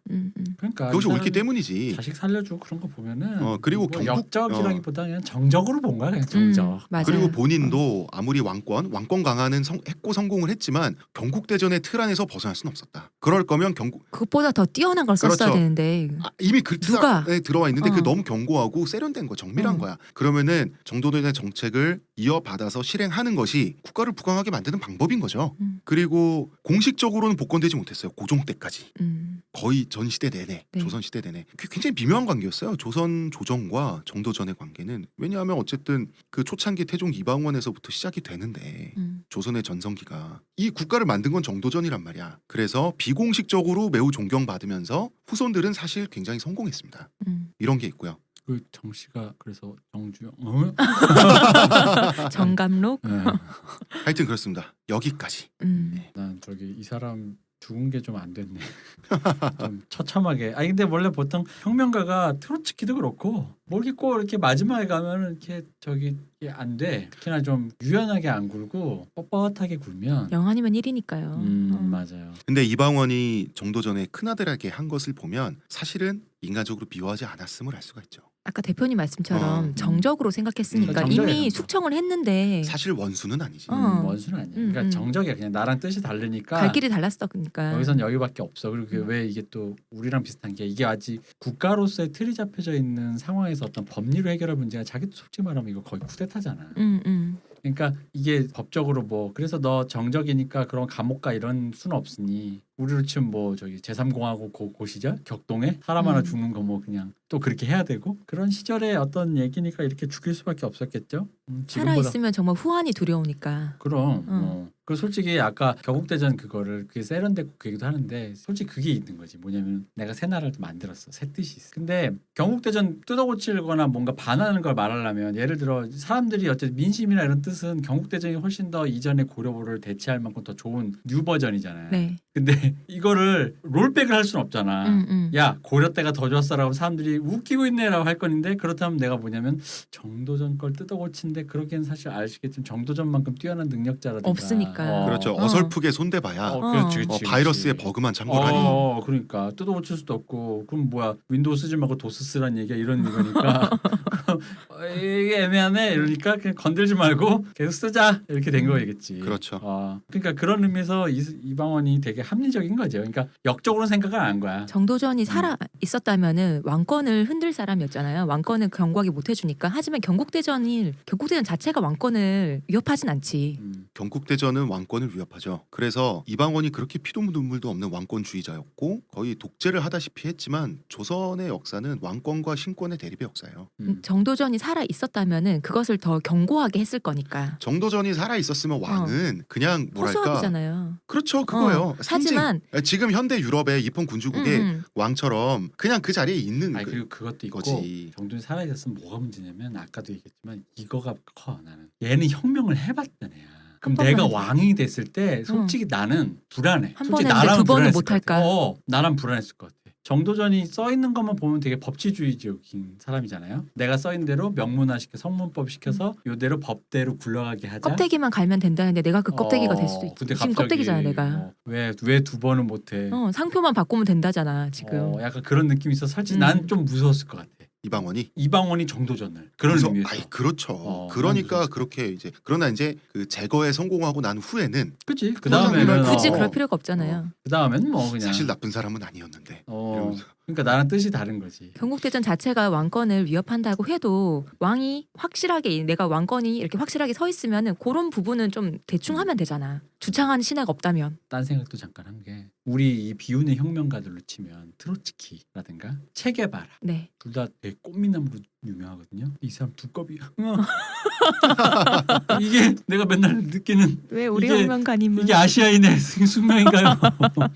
그러니까 그것이 이 옳기 사람이 때문이지. 자식 살려주고 그런 거 보면은 그리고 뭐 경북- 역적이라기보다 그냥 정적으로 본 거야. 그냥 정적. 맞아요. 그리고 본인도 아무리 왕권 강화는 했고 성공을 했지만 경국대전의 틀 안에서 벗어날 수는 없었다. 그럴 거면 그것보다 더 뛰어난 걸 썼어야 그렇죠. 되는데 이미 그 틀 누가? 안에 들어와 있는데 그게 어. 너무 견고하고 세련된 거, 정밀한 거야. 그러면은 정도전의 정책을 이어받아서 실행하는 것이 국가를 부강하게 만드는 방법인 거죠. 그리고 공식적으로는 복권되지 못했어요. 고종 때까지. 거의 전 시대 내내, 네. 조선 시대 내내 굉장히 미묘한 관계였어요. 조선 조정과 정도전의 관계는. 왜냐하면 어쨌든 그 초창기 태종 이방원에서부터 시작이 되는데 조선의 전성기가 이 국가를 만든 건 정도전이란 말이야. 그래서 비공식적으로 매우 존경받으면서 후손들은 사실 굉장히 성공했습니다. 이런 게 있고요. 그 정씨가 그래서 정주영. 정감록. 네. 하여튼 그렇습니다. 여기까지. 난 저기 이 사람 죽은 게 좀 안 됐네. 좀 처참하게. 아니 근데 원래 보통 혁명가가 트로츠키도 그렇고 뭐 이렇게 꼭 이렇게 마지막에 가면은 이렇게 저기 이게 안 돼. 특히나 좀 유연하게 안 굴고 뻣뻣하게 굴면. 영환이면 1이니까요. 맞아요. 근데 이방원이 정도전에 큰아들에게 한 것을 보면 사실은 인간적으로 미워하지 않았음을 알 수가 있죠. 아까 대표님 말씀처럼 정적으로 생각했으니까 정적이야, 이미 정적. 숙청을 했는데 사실 원수는 아니지. 원수는 아니야. 그러니까 정적이야. 그냥 나랑 뜻이 다르니까. 갈 길이 달랐으니까. 여기선 여기밖에 없어. 그리고 그게 왜 이게 또 우리랑 비슷한 게 이게 아직 국가로서의 틀이 잡혀져 있는 상황에서 어떤 법리로 해결할 문제가 자기도 솔직히 말하면 이거 거의 쿠데타잖아. 그러니까 이게 법적으로 뭐 그래서 너 정적이니까 그런 감옥 가 이런 수는 없으니 우리로 치면 뭐 저기 제3공화국 고 시절 격동에 사람 하나 죽는 거 뭐 그냥 또 그렇게 해야 되고 그런 시절의 어떤 얘기니까 이렇게 죽일 수밖에 없었겠죠. 살아 있으면 정말 후환이 두려우니까. 그럼 그 솔직히 아까 경국대전 그거를 그게 세련됐고 그 얘기도 하는데 솔직히 그게 있는 거지. 뭐냐면 내가 새 나라를 만들었어. 새 뜻이 있어. 근데 경국대전 뜯어고치거나 뭔가 반하는 걸 말하려면 예를 들어 사람들이 어쨌든 민심이나 이런 뜻은 경국대전이 훨씬 더 이전의 고려보를 대체할 만큼 더 좋은 뉴 버전이잖아요. 네. 근데 이거를 롤백을 할 수는 없잖아. 야 고려 때가 더 좋았어라고 사람들이 웃기고 있네라고 할 건데 그렇다면 내가 뭐냐면 정도전 걸 뜯어고친데 그러기엔 사실 아시겠지만 정도전만큼 뛰어난 능력자라든가 없으니까. 그렇죠. 어설프게 손대봐야 그렇지. 바이러스에 버그만 참고하니. 그러니까 뜯어고칠 수도 없고 그럼 뭐야 윈도우 쓰지 말고 도스 쓰란 얘기야 이런 이거니까 이게 애매하네 이러니까 그냥 건들지 말고 계속 쓰자 이렇게 된 거겠지. 그렇죠. 그러니까 그런 의미에서 이방원이 되게 합리적인 거죠. 그러니까 역적으로 생각을 안 한 거야. 정도전이 살아 있었다면은 왕권을 흔들 사람이었잖아요. 왕권을 경고하게 못 해주니까. 하지만 경국대전 자체가 왕권을 위협하진 않지. 경국대전은 왕권을 위협하죠. 그래서 이방원이 그렇게 피도 눈물도 없는 왕권주의자였고 거의 독재를 하다시피 했지만 조선의 역사는 왕권과 신권의 대립의 역사예요. 정도전이 살아 있었다면은 그것을 더 견고하게 했을 거니까. 정도전이 살아 있었으면 왕은 그냥 뭐랄까. 허수아비잖아요. 그렇죠, 그거예요. 상징. 하지만 지금 현대 유럽의 입헌 군주국의 왕처럼 그냥 그 자리에 있는 그리고 그것도 있고 거지. 정도전이 살아 있었으면 뭐가 문제냐면 아까도 얘기했지만 이거가 커. 나는 얘는 혁명을 해봤던 애야. 그럼 한 내가 번만 왕이 됐을 때 솔직히 나는 불안해. 한 솔직히 번에 했는데 나라면 두 번은 불안했을 못할까? 것 같아. 나랑 불안했을 것 같아. 정도전이 써 있는 것만 보면 되게 법치주의적인 사람이잖아요. 내가 써 있는 대로 명문화 시켜 성문법 시켜서 요대로 법대로 굴러가게 하자. 껍데기만 갈면 된다는데 내가 그 껍데기가 될 수도 있지. 근데 지금 갑자기 껍데기잖아 내가. 왜 두 번은 못해. 상표만 바꾸면 된다잖아 지금. 약간 그런 느낌이 있어서 솔직히 난 좀 무서웠을 것 같아. 이방원이 정도전을 그런 의미에서. 그렇죠. 그러니까 그렇게 이제 그러나 이제 그 제거에 성공하고 난 후에는 그치. 그 다음에는 굳이 그럴 필요가 없잖아요. 그 다음엔 뭐 그냥 사실 나쁜 사람은 아니었는데. 이러면서. 그러니까 나랑 뜻이 다른 거지. 경국대전 자체가 왕권을 위협한다고 해도 왕이 확실하게 내가 왕권이 이렇게 확실하게 서 있으면은 그런 부분은 좀 대충 하면 되잖아. 주창하는 신하가 없다면. 딴 생각도 잠깐 한 게 우리 이 비운의 혁명가들로 치면 트로츠키라든가 체게바라 네. 둘 다 되게 꽃미남으로 유명하거든요. 이 사람 두꺼비. 이게 내가 맨날 느끼는 왜 우리 이게- 혁명가님은 이게 아시아인의 숙명인가요?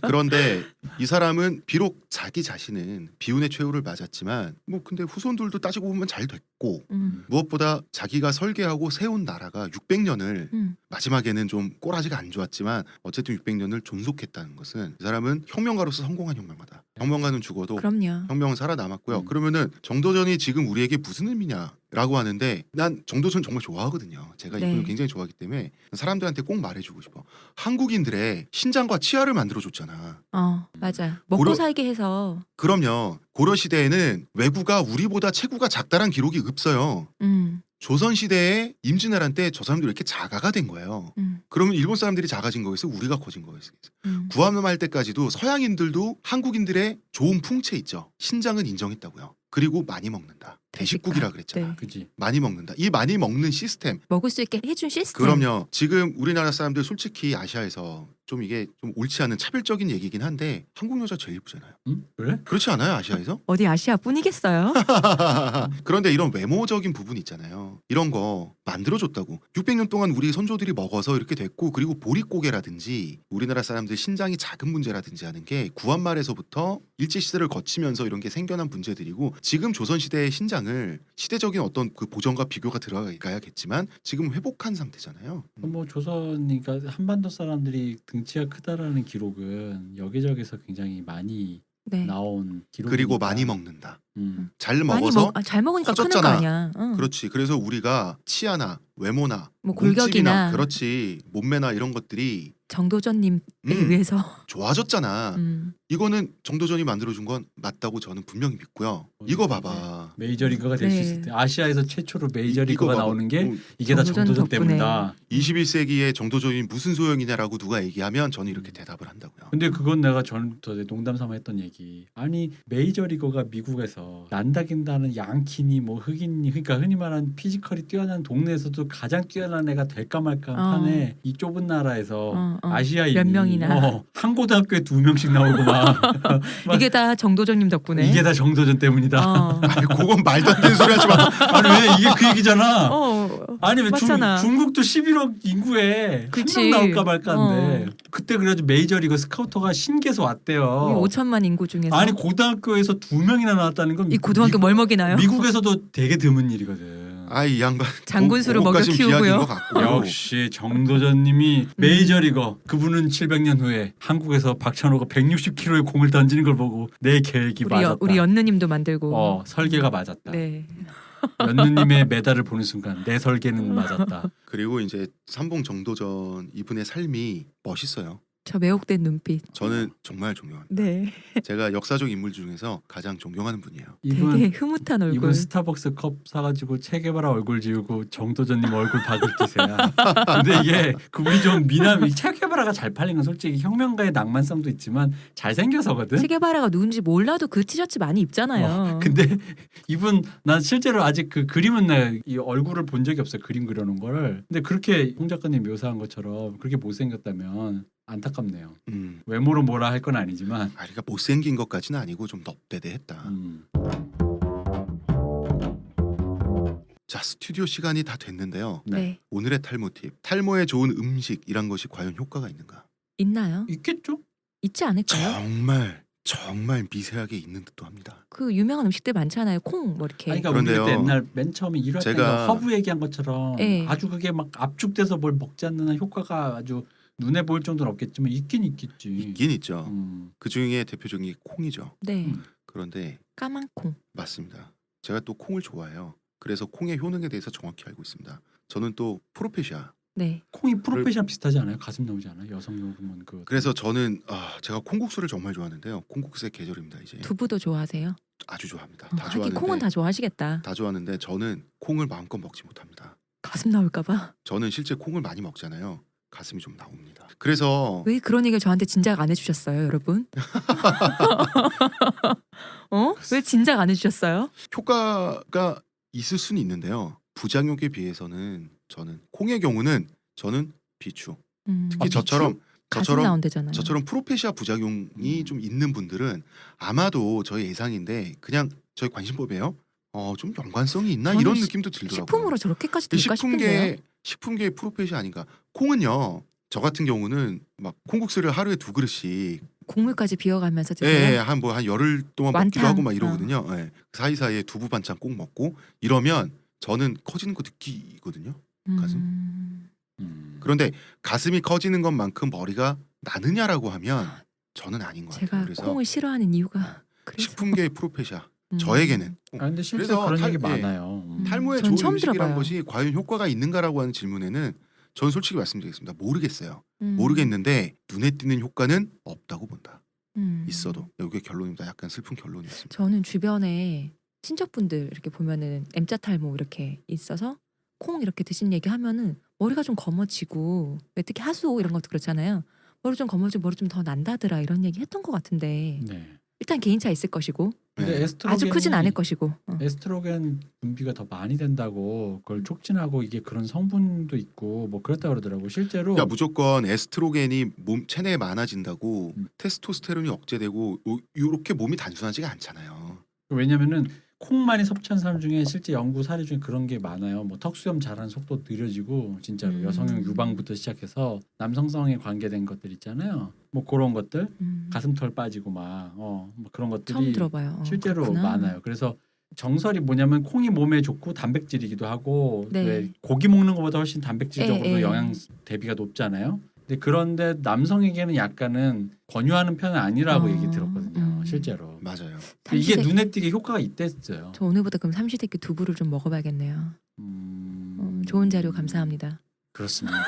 그런데 이 사람은 비록 자기 자신은 비운의 최후를 맞았지만 뭐 근데 후손들도 따지고 보면 잘 됐고 무엇보다 자기가 설계하고 세운 나라가 600년을 마지막에는 좀 꼬라지가 안 좋았지만 어쨌든 600년을 존속했다는 것은 이 사람은 혁명가로서 성공한 혁명가다. 혁명가는 죽어도 그럼요. 혁명은 살아남았고요. 그러면은 정도전이 지금 우리에게 무슨 의미냐라고 하는데 난 정도전 정말 좋아하거든요. 제가 네. 이분을 굉장히 좋아하기 때문에 사람들한테 꼭 말해주고 싶어. 한국인들의 신장과 치아를 만들어줬잖아. 맞아. 먹고 고려- 살게 해서. 그럼요. 고려 시대에는 왜구가 우리보다 체구가 작다란 기록이 없어요. 조선 시대에 임진왜란 때 저 사람들이 이렇게 자가가 된 거예요. 그러면 일본 사람들이 작아진 거겠어? 우리가 커진 거겠어? 구함할 때까지도 서양인들도 한국인들의 좋은 풍채 있죠. 신장은 인정했다고요. 그리고 많이 먹는다. 대식국이라 그랬잖아. 네. 그지. 많이 먹는다. 이 많이 먹는 시스템. 먹을 수 있게 해준 시스템. 그럼요. 지금 우리나라 사람들 솔직히 아시아에서 좀 이게 좀 옳지 않은 차별적인 얘기긴 한데 한국 여자 제일 예쁘잖아요. 응? 그래? 그렇지 않아요? 아시아에서? 어디 아시아 뿐이겠어요? 그런데 이런 외모적인 부분 있잖아요. 이런 거 만들어줬다고. 600년 동안 우리 선조들이 먹어서 이렇게 됐고 그리고 보릿고개라든지 우리나라 사람들 신장이 작은 문제라든지 하는 게 구한말에서부터 일제시대를 거치면서 이런 게 생겨난 문제들이고 지금 조선시대의 신장을 시대적인 어떤 그 보정과 비교가 들어가야겠지만 지금 회복한 상태잖아요. 뭐 조선이니까 한반도 사람들이 등치가 크다라는 기록은 여기저기서 굉장히 많이 네. 나온 기록. 그리고 많이 먹는다. 잘 많이 먹어서 잘 먹으니까 크는 거 커졌잖아. 아니야. 그렇지. 그래서 우리가 치아나 외모나 뭐 몸집이나 골격이나 그렇지 몸매나 이런 것들이 정도전님에 음. 의해서. 좋아졌잖아. 이거는 정도전이 만들어준 건 맞다고 저는 분명히 믿고요. 이거 봐봐. 메이저리거가 될 수 네. 있을 때 아시아에서 최초로 메이저리거가 이거 봐봐. 나오는 게 이게 다 정도전 정도전 덕분에. 때문이다. 21세기의 정도전이 무슨 소용이냐라고 누가 얘기하면 저는 이렇게 대답을 한다고요. 근데 그건 내가 전부터 농담 삼아 했던 얘기. 아니 메이저리거가 미국에서 난다긴다는 양키니 뭐 흑인이 그러니까 흔히 말하는 피지컬이 뛰어난 동네에서도 가장 뛰어난 애가 될까 말까 판에 이 좁은 나라에서 아시아인이 몇 명이나. 한 고등학교에 2명씩 나오고 막 이게 다 정도전님 덕분에. 이게 다 정도전 때문이다. 아니, 그건 말도 안 되는 소리 하지 마. 아니 왜 이게 그 얘기잖아. 아니 왜 맞잖아. 중국도 11억 인구에 그치. 한 명 나올까 말까인데 그때 그래가지고 메이저리거 스카우터가 신기해서 왔대요. 5천만 인구 중에서. 아니 고등학교에서 2명이나 나왔다는 건 이 고등학교 뭘 먹이나요? 미국에서도 되게 드문 일이거든. 이 양반 장군수를 먹여 그것까진 키우고요. 비약인 것 같고. 역시 정도전님이 메이저리거 그분은 700년 후에 한국에서 박찬호가 160kg의 공을 던지는 걸 보고 내 계획이 맞았다. 우리 연느님도 만들고. 설계가 맞았다. 네. 연느님의 메달을 보는 순간 내 설계는 맞았다. 그리고 이제 삼봉 정도전 이분의 삶이 멋있어요. 저 매혹된 눈빛. 저는 정말 존경합니다. 네. 제가 역사적 인물 중에서 가장 존경하는 분이에요. 이분 되게 흐뭇한 얼굴. 이분 스타벅스 컵 사가지고 체게바라 얼굴 지우고 정도전님 얼굴 박을 기세야. 근데 이게 우리 좀 미남 체게바라가 잘 팔린 건 솔직히 혁명가의 낭만성도 있지만 잘 생겨서거든. 체게바라가 누군지 몰라도 그 티셔츠 많이 입잖아요. 근데 이분 난 실제로 아직 그 그림은 이 얼굴을 본 적이 없어요. 그림 그려놓은 거를. 근데 그렇게 홍 작가님 묘사한 것처럼 그렇게 못생겼다면 안타깝네요. 외모로 뭐라 할 건 아니지만. 그러니까 못생긴 것까지는 아니고 좀 넙대대했다. 자, 스튜디오 시간이 다 됐는데요. 네. 오늘의 탈모 팁. 탈모에 좋은 음식이란 것이 과연 효과가 있는가? 있나요? 있겠죠? 있지 않을까요? 정말 미세하게 있는 듯도 합니다. 그 유명한 음식들 많잖아요. 콩 뭐 이렇게. 아니, 그러니까 우리 그런데요. 그때 옛날 맨 처음에 1화 때 제가- 허브 얘기한 것처럼 네. 아주 그게 막 압축돼서 뭘 먹지 않는 한 효과가 아주 눈에 보일 정도는 없겠지만 있긴 있겠지. 있긴 있죠. 음. 그 중에 대표적인 게 콩이죠. 네. 그런데 까만 콩. 맞습니다. 제가 또 콩을 좋아해요. 그래서 콩의 효능에 대해서 정확히 알고 있습니다. 저는 또 프로페시아. 네. 콩이 프로페시랑 비슷하지 않아요? 가슴 나오지 않아요? 여성 호르몬 그. 그래서 저는 제가 콩국수를 정말 좋아하는데요. 콩국수의 계절입니다 이제. 두부도 좋아하세요? 아주 좋아합니다. 하긴 다 좋아하는데 콩은 다 좋아하시겠다. 다 좋아하는데 저는 콩을 마음껏 먹지 못합니다. 가슴 나올까봐. 저는 실제 콩을 많이 먹잖아요. 가슴이 좀 나옵니다. 그래서 왜 그런 얘기를 저한테 진작 안 해주셨어요, 여러분? 왜 진작 안 해주셨어요? 효과가 있을 수는 있는데요. 부작용에 비해서는 저는 콩의 경우는 저는 비추. 특히 비추? 가슴 나온대잖아요. 저처럼 프로페시아 부작용이 좀 있는 분들은 아마도 저희 예상인데 그냥 저희 관심법이에요. 좀 연관성이 있나 저는 이런 느낌도 들더라고요. 식품으로 저렇게까지 될까 싶은데요. 식품계의 프로페시아 아닌가. 콩은요. 저 같은 경우는 막 콩국수를 하루에 2그릇씩 국물까지 비워가면서 드세요. 예, 한 열흘 동안 먹기도 완탕. 하고 막 이러거든요. 예. 사이사이에 두부 반찬 꼭 먹고 이러면 저는 커지는 거 느끼거든요. 가슴. 그런데 가슴이 커지는 것만큼 머리가 나느냐라고 하면 저는 아닌 것 같아요. 제가 그래서 콩을 싫어하는 이유가 그래서. 식품계의 프로페시아 음. 저에게는 아 근데 실제 그래서 그런 얘기 예. 많아요. 탈모에 전 좋은 처음 음식이란 들어봐요. 것이 과연 효과가 있는가라고 하는 질문에는 전 솔직히 말씀드리겠습니다. 모르겠어요. 음. 모르겠는데 눈에 띄는 효과는 없다고 본다. 음. 있어도 이게 결론입니다. 약간 슬픈 결론이었습니다. 저는 주변에 친척분들 이렇게 보면은 M자 탈모 이렇게 있어서 콩 이렇게 드신 얘기 하면은 머리가 좀 검어지고 왜 특히 하수 이런 것도 그렇잖아요. 머리 좀 검어지고 머리 좀 더 난다더라 이런 얘기 했던 것 같은데 네. 일단 개인차 있을 것이고 근데 네. 에스트로겐이 아주 크진 않을 것이고 에스트로겐 분비가 더 많이 된다고 그걸 촉진하고 이게 그런 성분도 있고 뭐 그렇다 그러더라고. 실제로 그러니까 무조건 에스트로겐이 몸 체내에 많아진다고 음. 테스토스테론이 억제되고 이렇게 몸이 단순하지가 않잖아요. 왜냐면은 콩 많이 섭취한 사람 중에 실제 연구 사례 중에 그런 게 많아요. 뭐 턱수염 자라는 속도 느려지고 진짜로 여성형 유방부터 시작해서 남성성에 관계된 것들 있잖아요. 뭐 그런 것들 가슴털 빠지고 뭐 그런 것들이 처음 들어봐요. 실제로 그렇구나. 많아요. 그래서 정설이 뭐냐면 콩이 몸에 좋고 단백질이기도 하고 네. 왜 고기 먹는 것보다 훨씬 단백질적으로도 예, 예. 영양 대비가 높잖아요. 근데 그런데 남성에게는 약간은 권유하는 편은 아니라고 얘기 들었거든요. 실제로. 맞아요. 이게 삼시세끼- 눈에 띄게 효과가 있댔어요. 저 오늘부터 그럼 삼시세끼 두부를 좀 먹어봐야겠네요. 좋은 자료 감사합니다. 그렇습니다.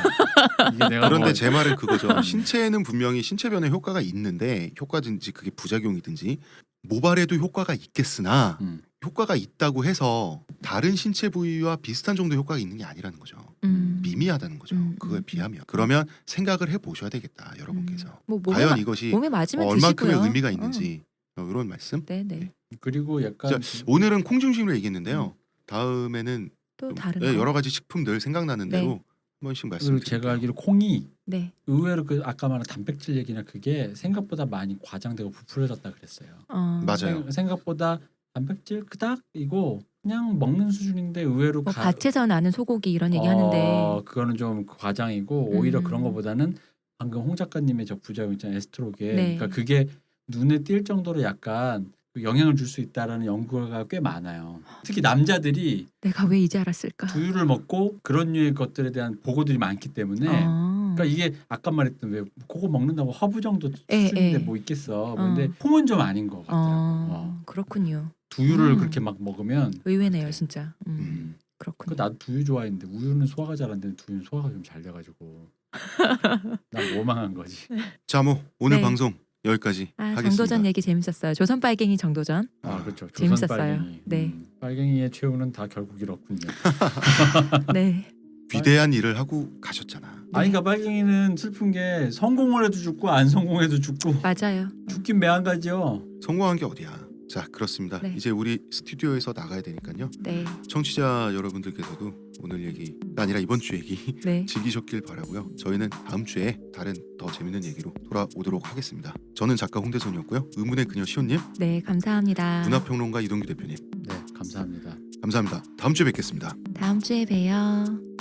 이게 내가 그런데 뭐 제 말은 그거죠. 신체에는 분명히 신체 변에 효과가 있는데 효과든지 그게 부작용이든지 모발에도 효과가 있겠으나 효과가 있다고 해서 다른 신체 부위와 비슷한 정도 효과가 있는 게 아니라는 거죠. 미미하다는 거죠. 그거에 비하면. 그러면 생각을 해보셔야 되겠다. 여러분께서. 뭐 몸에, 과연 이것이 몸에 맞으면 얼만큼의 드시고요. 의미가 있는지 이런 말씀. 네네. 그리고 약간 오늘은 콩 중심으로 얘기했는데요. 다음에는 또 좀, 다른 예, 거. 여러 가지 식품들 생각나는 네. 대로 한 번씩 그리고 말씀드릴게요. 제가 알기로 콩이 네. 의외로 그 아까 말한 단백질 얘기나 그게 생각보다 많이 과장되고 부풀려졌다 그랬어요. 맞아요. 생각보다 단백질 그닥이고 그냥 먹는 수준인데 의외로 뭐 밭에서 나는 소고기 이런 얘기 하는데 그거는 좀 과장이고 오히려 그런 것보다는 방금 홍 작가님의 저 부작용 있잖아요. 에스트로겐. 네. 그러니까 그게 눈에 띌 정도로 약간 영향을 줄 수 있다라는 연구가 꽤 많아요. 특히 남자들이 내가 왜 이제 알았을까? 두유를 먹고 그런 류의 것들에 대한 보고들이 많기 때문에 그러니까 이게 아까 말했던 왜 그거 먹는다고 허브 정도 수준인데 뭐 있겠어. 근데 콩은 좀 아닌 것 같더라고. 그렇군요. 두유를 그렇게 막 먹으면 의외네요, 진짜. 그렇군요. 나도 두유 좋아했는데 우유는 소화가 잘 안 되는 두유는 소화가 좀 잘 돼가지고 난 원망한 거지. 자, 뭐 오늘 네. 방송 여기까지 하겠습니다. 정도전 얘기 재밌었어요. 조선 빨갱이 정도전. 그렇죠. 재밌었어요. 조선 빨갱이. 네. 빨갱이의 최후는 다 결국 이렇군요. 네. 위대한 일을 하고 가셨잖아. 아니 그러니까 빨갱이는 슬픈 게 성공을 해도 죽고 안 성공해도 죽고 맞아요. 죽긴 매한가지요. 성공한 게 어디야. 자, 그렇습니다. 네. 이제 우리 스튜디오에서 나가야 되니까요. 네. 청취자 여러분들께서도 오늘 얘기가 아니라 이번 주 얘기 네. 즐기셨길 바라고요. 저희는 다음 주에 다른 더 재밌는 얘기로 돌아오도록 하겠습니다. 저는 작가 홍대선이었고요. 의문의 그녀 시온님, 네, 감사합니다. 문화평론가 이동규 대표님, 네, 감사합니다. 감사합니다. 다음 주에 뵙겠습니다. 다음 주에 봬요.